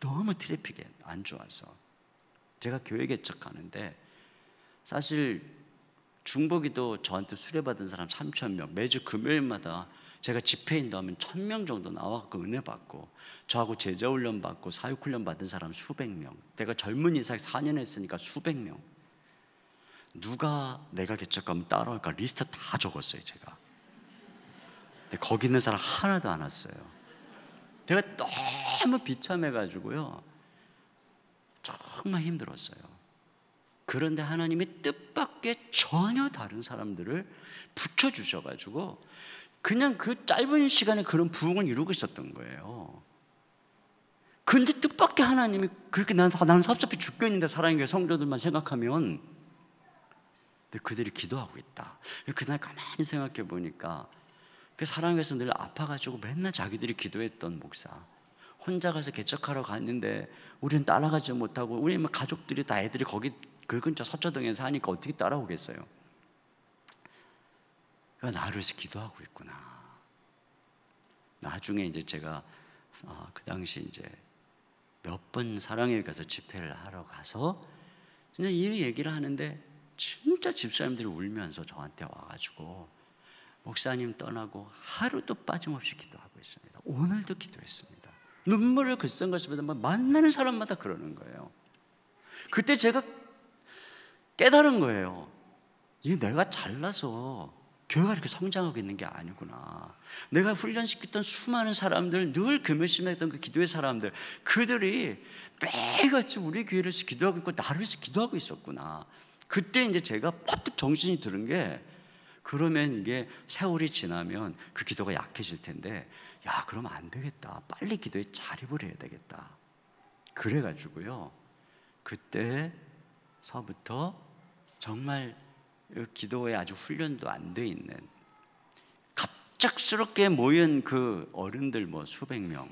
너무 트래픽이 안 좋아서. 제가 교회 개척하는데 사실 중보기도 저한테 수료받은 사람 3,000명, 매주 금요일마다 제가 집회 인도하면 1,000명 정도 나와서 은혜 받고, 저하고 제자훈련 받고 사육훈련 받은 사람 수백 명, 내가 젊은 이삭 4년 했으니까 수백 명. 누가 내가 개척하면 따라올까 리스트 다 적었어요, 제가. 근데 거기 있는 사람 하나도 안 왔어요. 내가 너무 비참해가지고요, 정말 힘들었어요. 그런데 하나님이 뜻밖의 전혀 다른 사람들을 붙여주셔가지고 그냥 그 짧은 시간에 그런 부흥을 이루고 있었던 거예요. 근데 뜻밖의 하나님이 그렇게 나는 섭섭해 죽겠는데 사랑의 교회 성도들만 생각하면, 근데 그들이 기도하고 있다. 그날 가만히 생각해 보니까 그 사랑에서 늘 아파가지고 맨날 자기들이 기도했던 목사, 혼자 가서 개척하러 갔는데 우리는 따라가지 못하고, 우리 가족들이 다 애들이 거기 그 근처 서초동에 사니까 어떻게 따라오겠어요? 나를 위해서 기도하고 있구나. 나중에 이제 제가 그 당시 이제 몇 번 사랑에 가서 집회를 하러 가서 진짜 이 얘기를 하는데 진짜 집사님들이 울면서 저한테 와가지고 목사님 떠나고 하루도 빠짐없이 기도하고 있습니다. 오늘도 기도했습니다. 눈물을 글쓴 것보다 만나는 사람마다 그러는 거예요. 그때 제가 깨달은 거예요. 이게 내가 잘나서 교회가 이렇게 성장하고 있는 게 아니구나. 내가 훈련시켰던 수많은 사람들, 늘 금요심했던 그 기도의 사람들, 그들이 매일같이 우리 교회를 위해서 기도하고 있고 나를 위해서 기도하고 있었구나. 그때 이제 제가 퍼뜩 정신이 드는 게, 그러면 이게 세월이 지나면 그 기도가 약해질 텐데, 야, 그러면 안 되겠다. 빨리 기도에 자립을 해야 되겠다. 그래가지고요, 그때서부터 정말 기도에 아주 훈련도 안 돼 있는 갑작스럽게 모인 그 어른들 수백 명,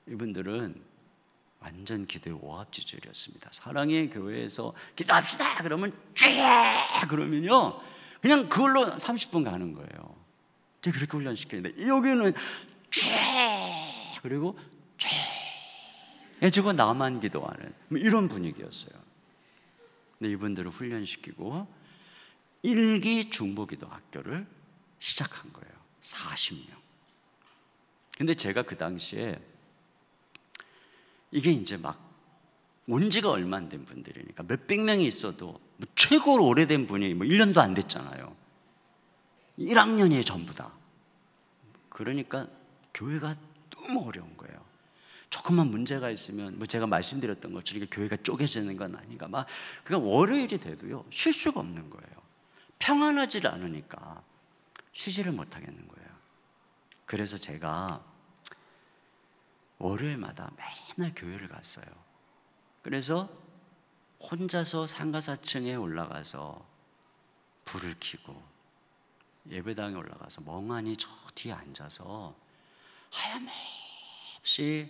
이분들은 완전 기도의 오합지졸이었습니다. 사랑의 교회에서 기도합시다 그러면 쫙 그러면요 그냥 그걸로 30분 가는 거예요. 제가 그렇게 훈련시켰는데 여기는 쫙 그리고 쫙 해주고 나만 기도하는 이런 분위기였어요. 근데 이분들을 훈련시키고 일기 중보기도 학교를 시작한 거예요. 40명. 근데 제가 그 당시에 이게 이제 막 온 지가 얼마 안 된 분들이니까 몇백 명이 있어도 최고로 오래된 분이 1년도 안 됐잖아요. 1학년이에요, 전부 다. 그러니까 교회가 너무 어려운 거예요. 조금만 문제가 있으면 제가 말씀드렸던 것처럼 이게 교회가 쪼개지는 건 아닌가, 막 그냥 월요일이 돼도요 쉴 수가 없는 거예요. 평안하지를 않으니까 쉬지를 못하겠는 거예요. 그래서 제가 월요일마다 맨날 교회를 갔어요. 그래서 혼자서 상가 4층에 올라가서 불을 켜고 예배당에 올라가서 멍하니 저 뒤에 앉아서 하염없이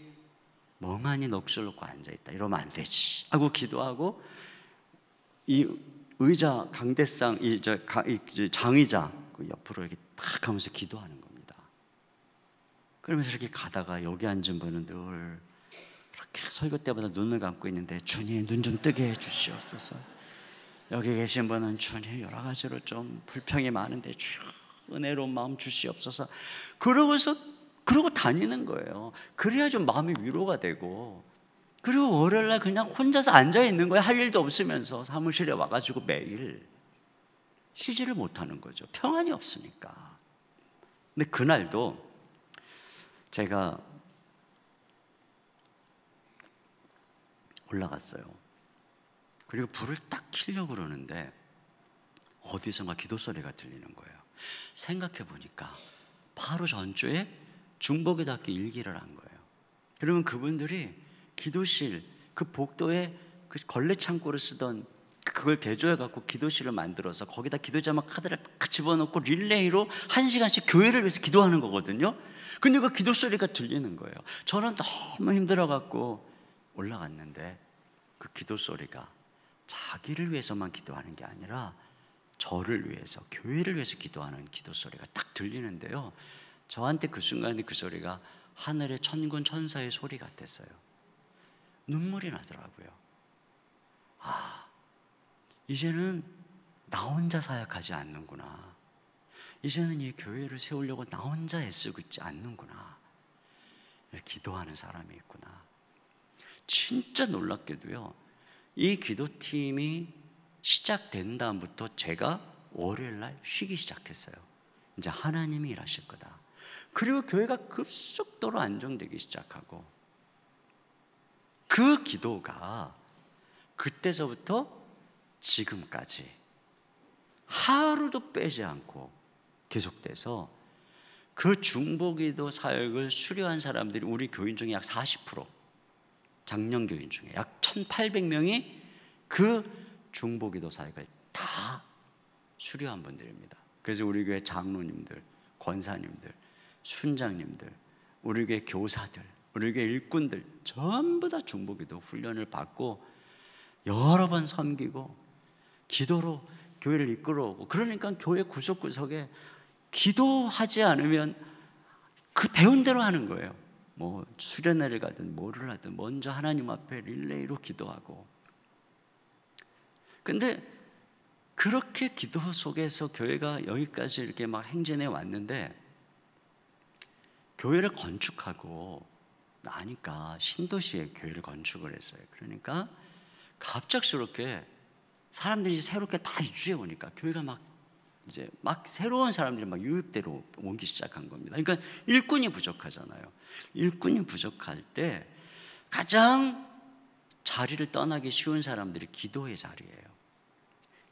멍하니 넋을 놓고 앉아있다. 이러면 안 되지 하고 기도하고, 이 의자 강대상 장의자 그 옆으로 이렇게 탁 하면서 기도하는 겁니다. 그러면서 이렇게 가다가 여기 앉은 분은 늘 이렇게 설교 때마다 눈을 감고 있는데, 주님 눈 좀 뜨게 해주시옵소서. 여기 계신 분은 주님 여러 가지로 좀 불평이 많은데 주여 은혜로운 마음 주시옵소서. 그러고 다니는 거예요. 그래야 좀 마음이 위로가 되고, 그리고 월요일날 그냥 혼자서 앉아있는 거예요. 할 일도 없으면서 사무실에 와가지고 매일 쉬지를 못하는 거죠. 평안이 없으니까. 근데 그날도 제가 올라갔어요. 그리고 불을 딱 켜려고 그러는데 어디선가 기도 소리가 들리는 거예요. 생각해 보니까 바로 전주에 중보기도학교 일기를 한 거예요. 그러면 그분들이 기도실, 그 복도에 그 걸레 창고를 쓰던 그걸 개조해 갖고 기도실을 만들어서 거기다 기도 자막 카드를 딱 집어넣고 릴레이로 1시간씩 교회를 위해서 기도하는 거거든요. 근데 그 기도 소리가 들리는 거예요. 저는 너무 힘들어 갖고 올라갔는데 그 기도 소리가 자기를 위해서만 기도하는 게 아니라 저를 위해서, 교회를 위해서 기도하는 기도 소리가 딱 들리는데요, 저한테 그 순간에 그 소리가 하늘의 천군 천사의 소리 같았어요. 눈물이 나더라고요. 아, 이제는 나 혼자 사역하지 않는구나. 이제는 이 교회를 세우려고 나 혼자 애쓰고 있지 않는구나. 기도하는 사람이 있구나. 진짜 놀랍게도요, 이 기도팀이 시작된 다음부터 제가 월요일 날 쉬기 시작했어요. 이제 하나님이 일하실 거다. 그리고 교회가 급속도로 안정되기 시작하고, 그 기도가 그때서부터 지금까지 하루도 빼지 않고 계속돼서, 그 중보기도 사역을 수료한 사람들이 우리 교인 중에 약 40%, 작년 교인 중에 약 1,800명이 그 중보기도 사역을 다 수료한 분들입니다. 그래서 우리 교회 장로님들, 권사님들, 순장님들, 우리 교회 교사들, 우리 교회 일꾼들 전부 다 중보기도 훈련을 받고 여러 번 섬기고 기도로 교회를 이끌어오고, 그러니까 교회 구석구석에 기도하지 않으면 그 배운 대로 하는 거예요. 뭐 수련회를 가든 뭐를 하든 먼저 하나님 앞에 릴레이로 기도하고. 근데 그렇게 기도 속에서 교회가 여기까지 이렇게 막 행진해 왔는데, 교회를 건축하고 나니까 신도시에 교회를 건축을 했어요. 그러니까 갑작스럽게 사람들이 새롭게 다 이주해 오니까 교회가 막 이제 막 새로운 사람들이 막 유입대로 오기 시작한 겁니다. 그러니까 일꾼이 부족하잖아요. 일꾼이 부족할 때 가장 자리를 떠나기 쉬운 사람들이 기도의 자리예요.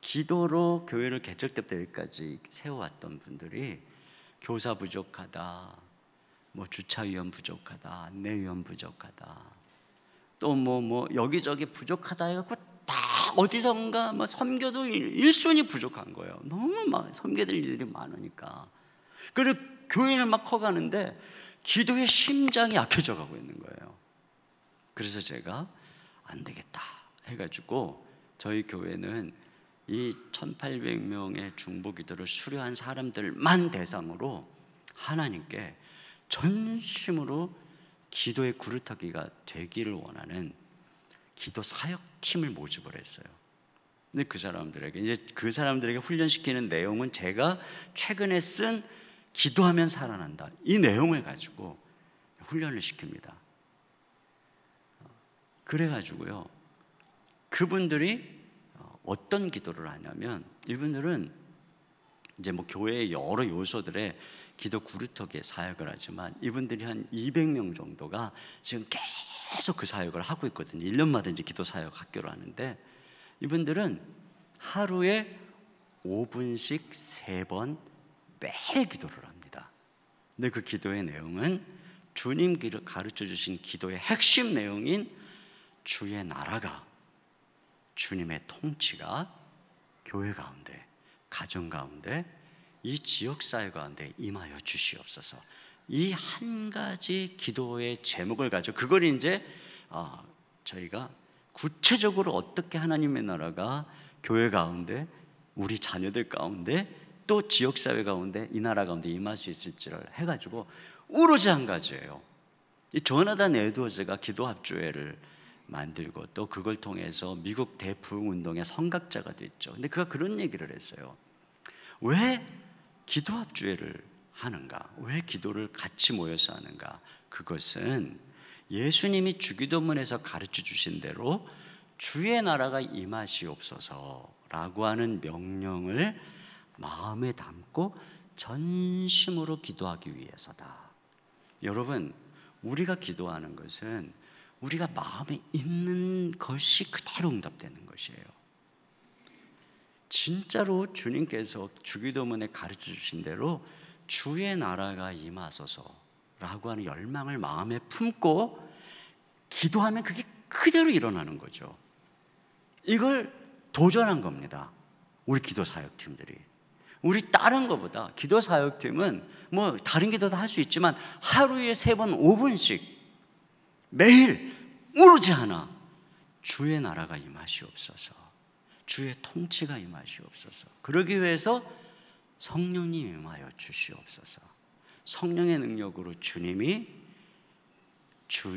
기도로 교회를 개척 때부터 여기까지 세워왔던 분들이 교사 부족하다, 뭐 주차위원 부족하다, 안내위원 부족하다, 또 뭐 여기저기 부족하다 해갖고 다 어디선가 뭐 섬겨도 일손이 부족한 거예요. 너무 막 섬겨야 될 일들이 많으니까. 그리고 교회는 막 커가는데 기도의 심장이 약해져 가고 있는 거예요. 그래서 제가 안 되겠다 해가지고, 저희 교회는 이 1,800명의 중보기도를 수료한 사람들만 대상으로 하나님께 전심으로 기도의 그루터기가 되기를 원하는 기도 사역팀을 모집을 했어요. 근데 그 사람들에게 훈련시키는 내용은 제가 최근에 쓴 기도하면 살아난다, 이 내용을 가지고 훈련을 시킵니다. 그래가지고요, 그분들이 어떤 기도를 하냐면, 이분들은 이제 뭐 교회의 여러 요소들의 기도 구루터기에 사역을 하지만, 이분들이 한 200명 정도가 지금 계속 그 사역을 하고 있거든요. 1년마다 이제 기도 사역 학교를 하는데, 이분들은 하루에 5분씩 3번 매일 기도를 합니다. 근데 그 기도의 내용은 주님 가르쳐 주신 기도의 핵심 내용인 주의 나라가, 주님의 통치가 교회 가운데, 가정 가운데, 이 지역사회 가운데 임하여 주시옵소서. 이 한 가지 기도의 제목을 가지고, 그걸 이제 저희가 구체적으로 어떻게 하나님의 나라가 교회 가운데, 우리 자녀들 가운데, 또 지역사회 가운데, 이 나라 가운데 임할 수 있을지를 해가지고 오로지 한 가지예요. 이 조나단 에드워즈가 기도합주회를 만들고, 또 그걸 통해서 미국 대부흥운동의 선각자가 됐죠. 근데 그가 그런 얘기를 했어요. 왜 기도합주회를 하는가? 왜 기도를 같이 모여서 하는가? 그것은 예수님이 주기도문에서 가르쳐 주신 대로 주의 나라가 임하시옵소서라고 하는 명령을 마음에 담고 전심으로 기도하기 위해서다. 여러분, 우리가 기도하는 것은 우리가 마음에 있는 것이 그대로 응답되는 것이에요. 진짜로 주님께서 주기도문에 가르쳐 주신 대로 주의 나라가 임하소서라고 하는 열망을 마음에 품고 기도하면 그게 그대로 일어나는 거죠. 이걸 도전한 겁니다, 우리 기도 사역팀들이. 우리 다른 것보다 기도 사역팀은 뭐 다른 기도도 할 수 있지만 하루에 3번 5분씩 매일 오로지 하나, 주의 나라가 임하시옵소서, 주의 통치가 임하시옵소서. 그러기 위해서 성령님 임하여 주시옵소서. 성령의 능력으로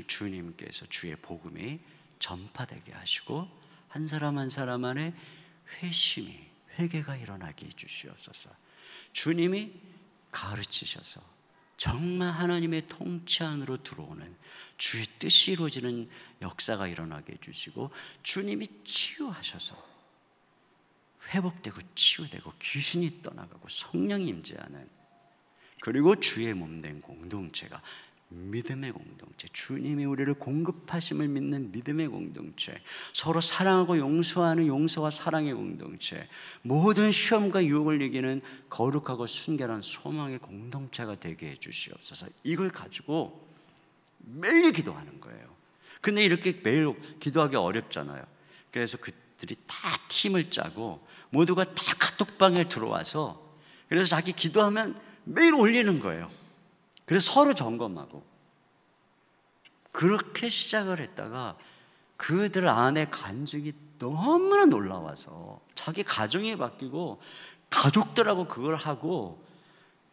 주님께서 주의 복음이 전파되게 하시고, 한 사람 한 사람 안에 회개가 일어나게 해주시옵소서. 주님이 가르치셔서 정말 하나님의 통치 안으로 들어오는 주의 뜻이 이루어지는 역사가 일어나게 해주시고, 주님이 치유하셔서 회복되고 치유되고 귀신이 떠나가고 성령이 임재하는, 그리고 주의 몸된 공동체가 믿음의 공동체, 주님이 우리를 공급하심을 믿는 믿음의 공동체, 서로 사랑하고 용서하는 용서와 사랑의 공동체, 모든 시험과 유혹을 이기는 거룩하고 순결한 소망의 공동체가 되게 해 주시옵소서. 이걸 가지고 매일 기도하는 거예요. 근데 이렇게 매일 기도하기 어렵잖아요. 그래서 그들이 다 팀을 짜고 모두가 다 카톡방에 들어와서, 그래서 자기 기도하면 매일 올리는 거예요. 그래서 서로 점검하고, 그렇게 시작을 했다가 그들 안에 간증이 너무나 놀라워서 자기 가정이 바뀌고 가족들하고 그걸 하고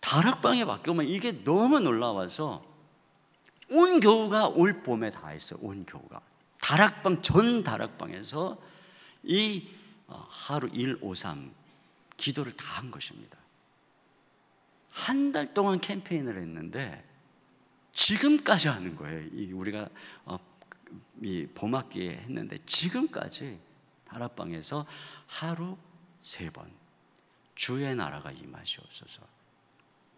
다락방에 바뀌면 이게 너무 놀라워서 온 교우가 올 봄에 다 했어요. 온 교우가 다락방, 전 다락방에서 이 하루 153 기도를 다 한 것입니다. 한 달 동안 캠페인을 했는데 지금까지 하는 거예요. 우리가 이 봄학기에 했는데 지금까지 다락방에서 하루 3번 주의 나라가 임하시옵소서.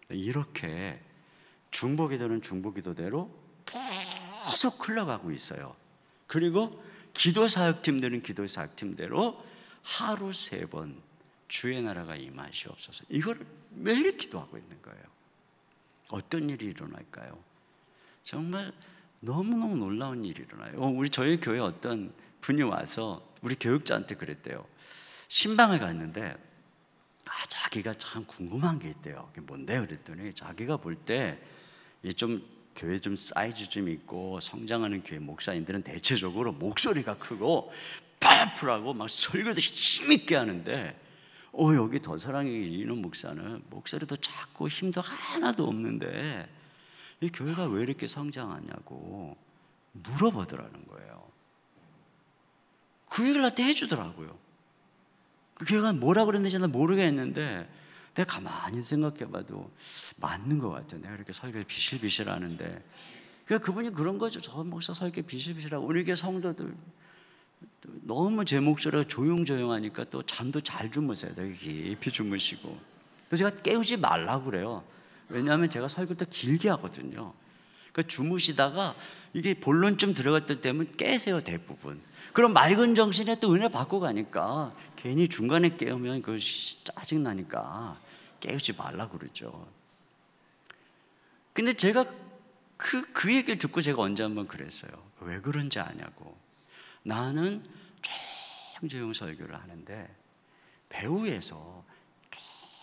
이렇게 중보기도는 중보기도대로 계속 흘러가고 있어요. 그리고 기도사역팀들은 기도사역팀대로 하루 3번 주의 나라가 임하시옵소서. 이걸 매일 기도하고 있는 거예요. 어떤 일이 일어날까요? 정말 너무너무 놀라운 일이 일어나요. 저희 교회 어떤 분이 와서 우리 교육자한테 그랬대요. 신방을 갔는데 자기가 참 궁금한 게 있대요. 그게 뭔데요? 그랬더니 자기가 볼 때 좀 교회 좀 사이즈 좀 있고 성장하는 교회 목사님들은 대체적으로 목소리가 크고 파워풀하고 막 설교도 힘있게 하는데 여기 더 사랑의 이는 목사는 목소리도 작고 힘도 하나도 없는데 이 교회가 왜 이렇게 성장하냐고 물어보더라는 거예요. 그 얘기를 나한테 해주더라고요. 그 교회가 뭐라 그랬는지 난 모르겠는데 내가 가만히 생각해봐도 맞는 것 같아요. 내가 이렇게 설교를 비실비실 하는데 그러니까 그분이 그런 거죠. 저 목사 설교 비실비실하고 우리 교회 성도들 너무 제 목소리가 조용조용하니까 또 잠도 잘 주무세요. 되게 깊이 주무시고. 그래서 제가 깨우지 말라고 그래요. 왜냐하면 제가 설교를 더 길게 하거든요. 그러니까 주무시다가 이게 본론쯤 들어갈 때 되면 깨세요, 대부분. 그럼 맑은 정신에 또 은혜 받고 가니까 괜히 중간에 깨우면 그 짜증나니까 깨우지 말라고 그러죠. 근데 제가 그 얘기를 듣고 제가 언제 한번 그랬어요. 왜 그런지 아냐고. 나는 조용조용 설교를 하는데 배후에서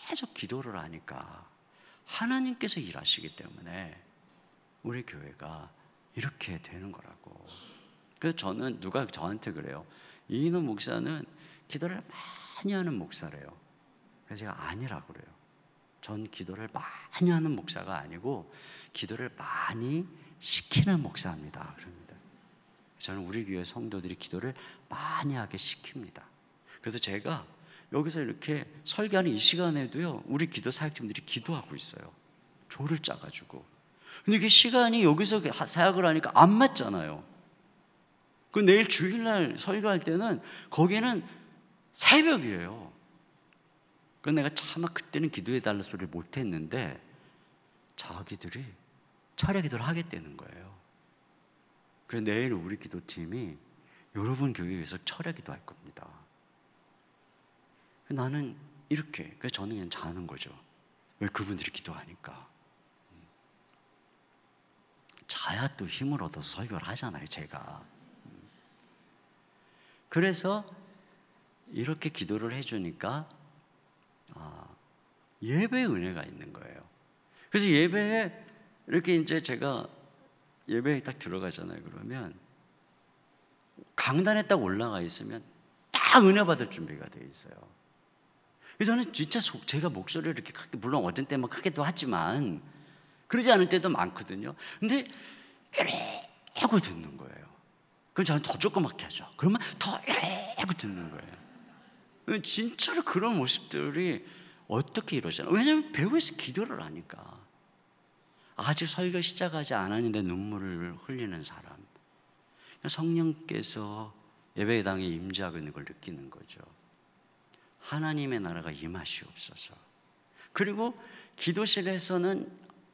계속 기도를 하니까 하나님께서 일하시기 때문에 우리 교회가 이렇게 되는 거라고. 그래서 저는 누가 저한테 그래요. 이인호 목사는 기도를 많이 하는 목사래요. 그래서 제가 아니라고 그래요. 전 기도를 많이 하는 목사가 아니고 기도를 많이 시키는 목사입니다. 그럽니다. 저는 우리 교회 성도들이 기도를 많이 하게 시킵니다. 그래서 제가 여기서 이렇게 설교하는 이 시간에도요, 우리 기도 사역팀들이 기도하고 있어요. 조를 짜가지고. 근데 이게 시간이 여기서 사역을 하니까 안 맞잖아요. 그 내일 주일날 설교할 때는 거기는 새벽이에요. 그 내가 차마 그때는 기도해달라 소리를 못했는데 자기들이 철야 기도를 하겠다는 거예요. 그래서 내일 우리 기도팀이 여러분 교회에서 철야 기도할 겁니다. 나는 이렇게, 그래서 저는 그냥 자는 거죠. 왜? 그분들이 기도하니까. 자야 또 힘을 얻어서 설교를 하잖아요, 제가. 그래서 이렇게 기도를 해주니까 예배의 은혜가 있는 거예요. 그래서 예배에 이렇게 이제 제가 예배에 딱 들어가잖아요. 그러면 강단에 딱 올라가 있으면 딱 은혜 받을 준비가 되어 있어요. 그래서 저는 진짜 제가 목소리를 이렇게 크게, 물론 어떤 때는 크게도 하지만 그러지 않을 때도 많거든요. 근데 이래 하고 듣는 거예요. 그럼 저는 더 조그맣게 하죠. 그러면 더 이래 하고 듣는 거예요. 진짜로 그런 모습들이 어떻게 이루어지나? 왜냐하면 배후에서 기도를 하니까. 아직 설교 시작하지 않았는데 눈물을 흘리는 사람, 성령께서 예배당에 임재하고 있는 걸 느끼는 거죠. 하나님의 나라가 임하시옵소서. 그리고 기도실에서는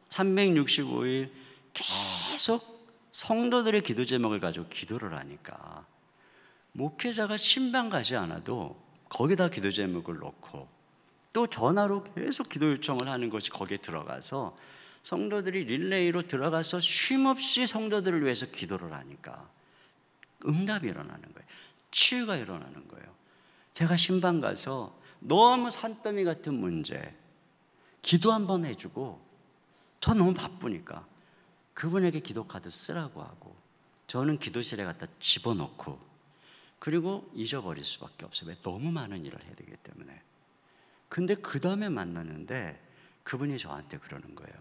365일 계속 성도들의 기도 제목을 가지고 기도를 하니까 목회자가 신방 가지 않아도 거기다 기도 제목을 놓고 또 전화로 계속 기도 요청을 하는 것이 거기에 들어가서 성도들이 릴레이로 들어가서 쉼없이 성도들을 위해서 기도를 하니까 응답이 일어나는 거예요. 치유가 일어나는 거예요. 제가 신방 가서 너무 산더미 같은 문제 기도 한번 해주고 저 너무 바쁘니까 그분에게 기도 카드 쓰라고 하고 저는 기도실에 갖다 집어넣고 그리고 잊어버릴 수밖에 없어요. 왜? 너무 많은 일을 해야 되기 때문에. 근데 그 다음에 만났는데 그분이 저한테 그러는 거예요.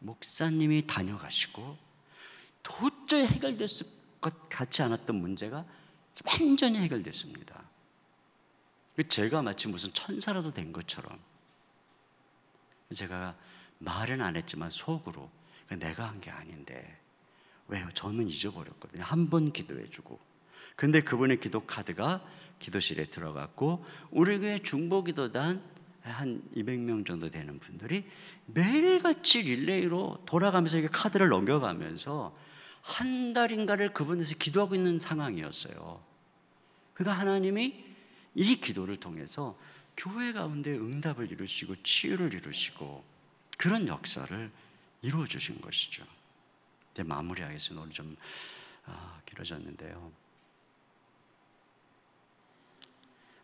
목사님이 다녀가시고 도저히 해결됐을 것 같지 않았던 문제가 완전히 해결됐습니다. 제가 마치 무슨 천사라도 된 것처럼 제가 말은 안 했지만 속으로 내가 한 게 아닌데 왜요? 저는 잊어버렸거든요. 한 번 기도해주고. 근데 그분의 기도 카드가 기도실에 들어갔고 우리 교회 중보기도단 한 200명 정도 되는 분들이 매일같이 릴레이로 돌아가면서 이게 카드를 넘겨가면서 한 달인가를 그분에서 기도하고 있는 상황이었어요. 그러니까 하나님이 이 기도를 통해서 교회 가운데 응답을 이루시고 치유를 이루시고 그런 역사를 이루어 주신 것이죠. 이제 마무리하겠습니다. 오늘 좀 길어졌는데요.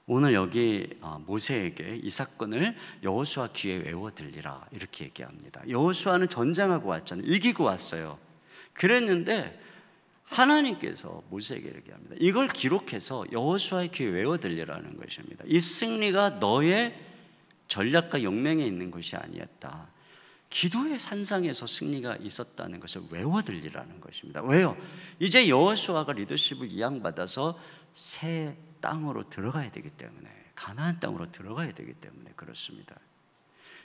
오늘 여기 모세에게 이 사건을 여호수아 귀에 외워 들리라 이렇게 얘기합니다. 여호수아는 전쟁하고 왔잖아요. 이기고 왔어요. 그랬는데 하나님께서 모세에게 얘기합니다. 이걸 기록해서 여호수아의 귀에 외워 들리라는 것입니다. 이 승리가 너의 전략과 용맹에 있는 것이 아니었다. 기도의 산상에서 승리가 있었다는 것을 외워 들리라는 것입니다. 왜요? 이제 여호수아가 리더십을 이양받아서 새 땅으로 들어가야 되기 때문에, 가나안 땅으로 들어가야 되기 때문에 그렇습니다.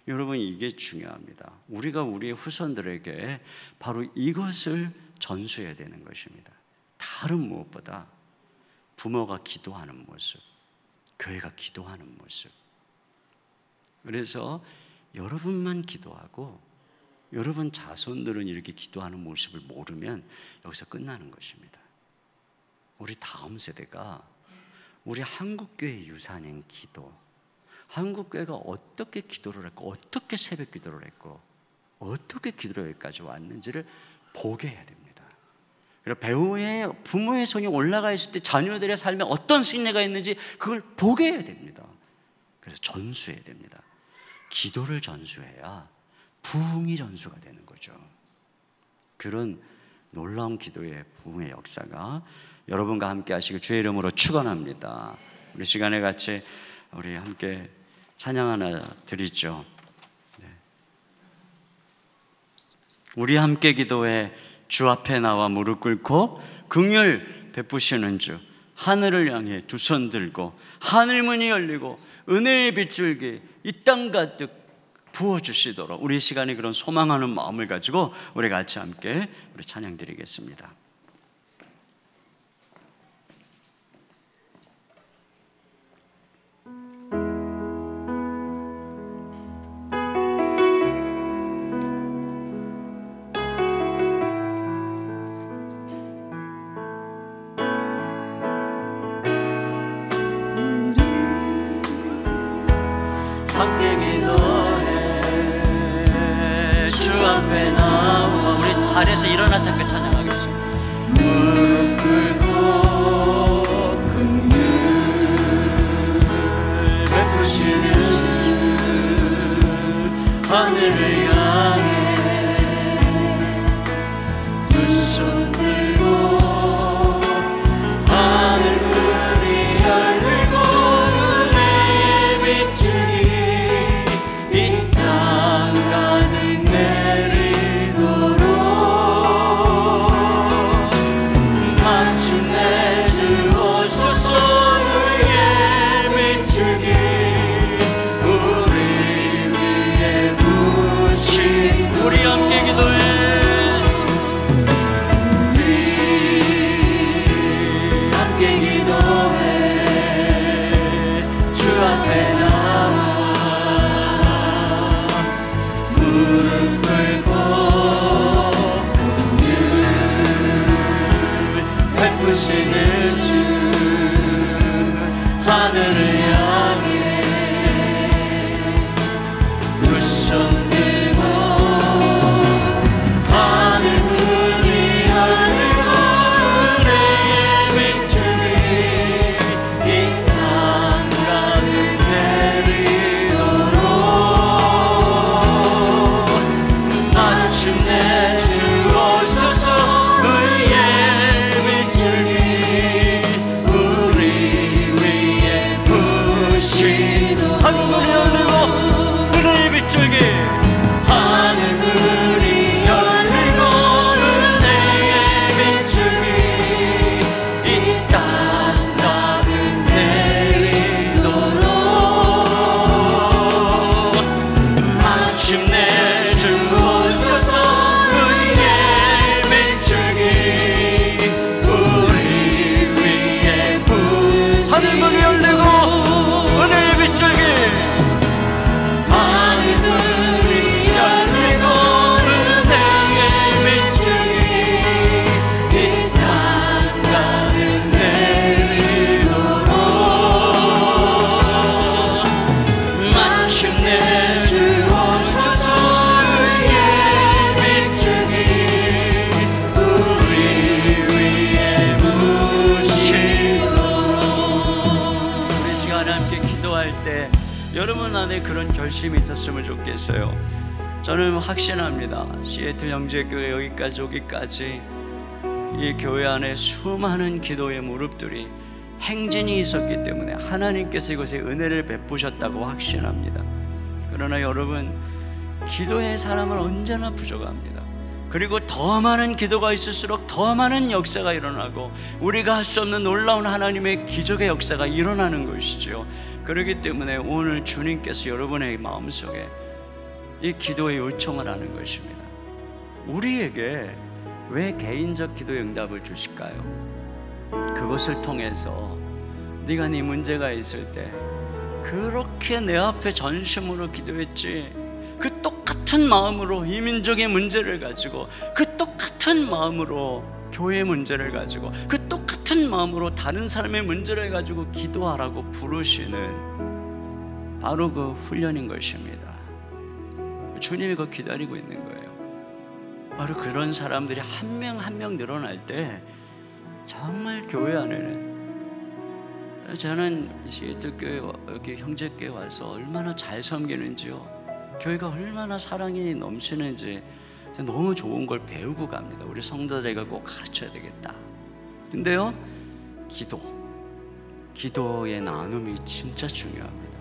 여러분, 이게 중요합니다. 우리가 우리의 후손들에게 바로 이것을 전수해야 되는 것입니다. 다른 무엇보다 부모가 기도하는 모습, 교회가 기도하는 모습. 그래서 여러분만 기도하고 여러분 자손들은 이렇게 기도하는 모습을 모르면 여기서 끝나는 것입니다. 우리 다음 세대가 우리 한국교회의 유산인 기도, 한국교회가 어떻게 기도를 했고 어떻게 새벽 기도를 했고 어떻게 기도로 여기까지 왔는지를 보게 해야 됩니다. 그리고 배우의 부모의 손이 올라가 있을 때 자녀들의 삶에 어떤 승리가 있는지 그걸 보게 해야 됩니다. 그래서 전수해야 됩니다. 기도를 전수해야 부흥이 전수가 되는 거죠. 그런 놀라운 기도의 부흥의 역사가 여러분과 함께 하시길 주의 이름으로 축원합니다. 우리 시간에 같이 우리 함께 찬양 하나 드리죠. 네. 우리 함께 기도해 주 앞에 나와 무릎 꿇고 긍휼 베푸시는 주, 하늘을 향해 두 손 들고 하늘 문이 열리고 은혜의 빗줄기 이 땅 가득 부어주시도록 우리 시간에 그런 소망하는 마음을 가지고 우리 같이 함께 우리 찬양 드리겠습니다. 자리에서 일어나서 함께 찬양하겠습니다. 무릎 꿇고 긍휼 베푸시는 주, 하늘을 향해 두 손 들고 하늘 문이 열리고 은혜의 빛이 이 땅 가득 내리도록 부르시는 주 하늘을 향해 두 손 들고 하늘 문이 열리고 은혜의 빗줄기 이 땅 가득 내리도록 마침내 주 오셔서 의의 빗줄기 우리 위에 부으시도록 하늘 문이 열리고 은혜의 빗줄기 하늘 문이 열리고 은혜의 빗줄기 이 땅 가득 내리도록 마침내 주 오셔서 의의 빗줄기 우리 위에 부으시도록 하늘 문이 열리고 은혜의 빗줄기 하늘 문이 열리고 은혜의 빗줄기 이 땅 가득 내리도록 마침내 주 오셔서 의의 빗줄기 우리 위에 부으시도록 우리 시간에 함께 기도할 때 여러분 안에 그런 결심이 있었으면 좋겠어요. 저는 확신합니다. 시애틀 영재교회 여기까지 오기까지 이 교회 안에 수많은 기도의 무릎들이 행진이 있었기 때문에 하나님께서 이곳에 은혜를 베푸셨다고 확신합니다. 그러나 여러분, 기도의 사람은 언제나 부족합니다. 그리고 더 많은 기도가 있을수록 더 많은 역사가 일어나고 우리가 할 수 없는 놀라운 하나님의 기적의 역사가 일어나는 것이죠. 그렇기 때문에 오늘 주님께서 여러분의 마음속에 이 기도의 요청을 하는 것입니다. 우리에게 왜 개인적 기도의 응답을 주실까요? 그것을 통해서 네가 네 문제가 있을 때 그렇게 내 앞에 전심으로 기도했지, 그 똑같은 마음으로 이민족의 문제를 가지고, 그 똑같은 마음으로 교회의 문제를 가지고, 그 똑같은 마음으로 다른 사람의 문제를 가지고 기도하라고 부르시는 바로 그 훈련인 것입니다. 주님이 그거 기다리고 있는 거예요. 바로 그런 사람들이 한 명 한 명 늘어날 때 정말 교회 안에는, 저는 시애틀 교회 여기 형제교회 와서 얼마나 잘 섬기는지요, 교회가 얼마나 사랑이 넘치는지 너무 좋은 걸 배우고 갑니다. 우리 성도들에게 꼭 가르쳐야 되겠다. 근데요, 기도의 나눔이 진짜 중요합니다.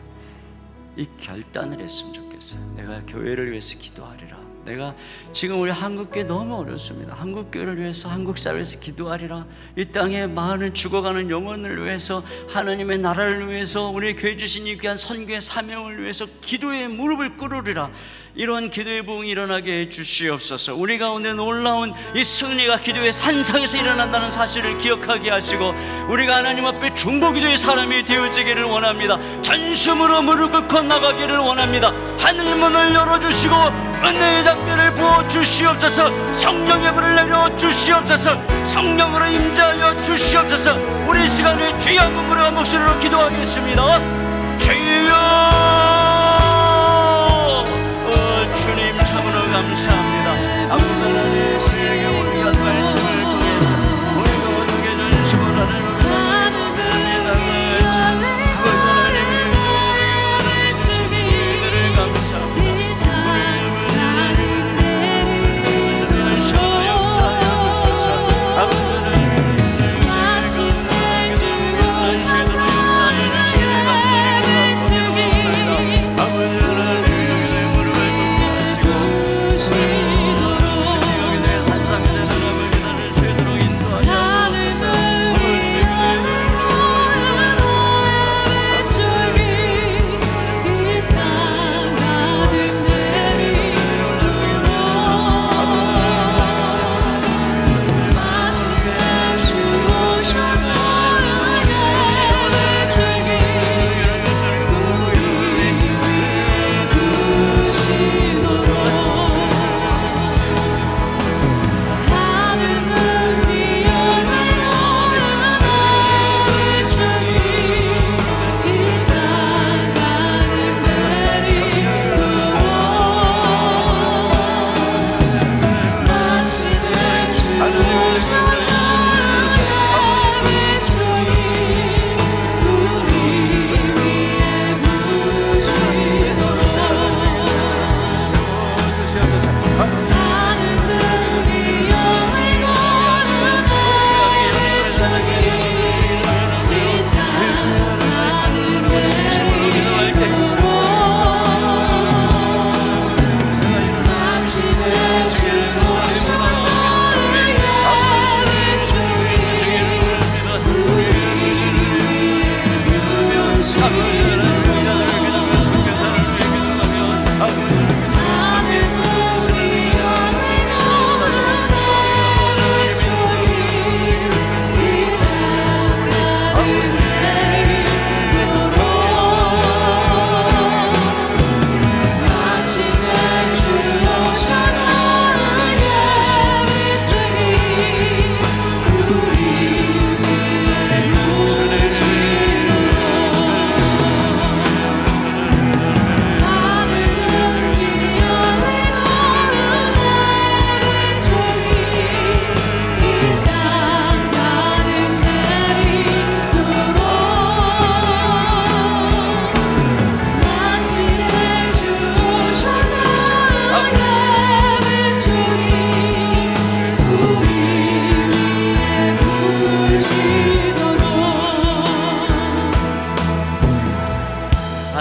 이 결단을 했으면 좋겠어요. 내가 교회를 위해서 기도하리라. 내가 지금 우리 한국교회 너무 어렵습니다. 한국교회를 위해서, 한국사회에서 기도하리라. 이 땅에 많은 죽어가는 영혼을 위해서, 하나님의 나라를 위해서, 우리 교회 주신 이 귀한 선교의 사명을 위해서 기도의 무릎을 꿇으리라. 이런 기도의 부흥이 일어나게 해 주시옵소서. 우리 가운데 놀라운 이 승리가 기도의 산상에서 일어난다는 사실을 기억하게 하시고, 우리가 하나님 앞에 중보기도의 사람이 되어지기를 원합니다. 전심으로 무릎 꿇고 나가기를 원합니다. 하늘문을 열어주시고 은혜의 담배를 부어주시옵소서. 성령의 불을 내려주시옵소서. 성령으로 임재하여 주시옵소서. 우리 시간에 주여 한번 목소리로 기도하겠습니다. 주여, 주님 참으로 감사합니다. 아버지 하나님, 우리에게 우리가 말씀을 통해서 우리가 어떻게 전심을 하나님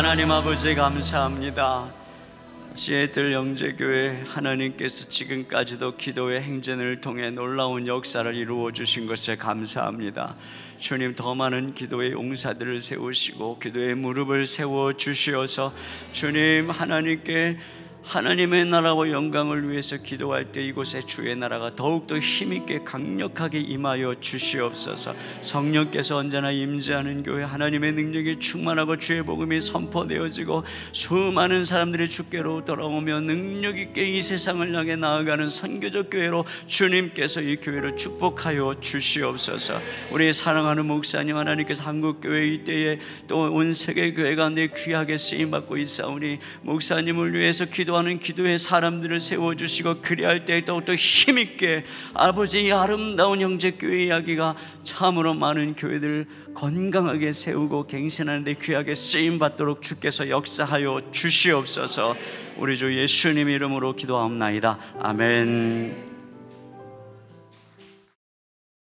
하나님 아버지 감사합니다. 시애틀 영재교회 하나님께서 지금까지도 기도의 행진을 통해 놀라운 역사를 이루어 주신 것에 감사합니다. 주님, 더 많은 기도의 용사들을 세우시고 기도의 무릎을 세워 주시어서 주님, 하나님의 나라와 영광을 위해서 기도할 때 이곳에 주의 나라가 더욱더 힘있게 강력하게 임하여 주시옵소서. 성령께서 언제나 임재하는 교회, 하나님의 능력이 충만하고 주의 복음이 선포되어지고 수많은 사람들이 주께로 돌아오며 능력 있게 이 세상을 향해 나아가는 선교적 교회로 주님께서 이 교회를 축복하여 주시옵소서. 우리 사랑하는 목사님, 하나님께서 한국교회 이때에 또 온 세계교회 가운데 귀하게 쓰임받고 있사오니 목사님을 위해서 기도하는 기도의 사람들을 세워주시고 그리할 때 더욱더 힘있게 아버지, 이 아름다운 형제교회 이야기가 참으로 많은 교회들 건강하게 세우고 갱신하는 데 귀하게 쓰임받도록 주께서 역사하여 주시옵소서. 우리 주 예수님 이름으로 기도하옵나이다. 아멘.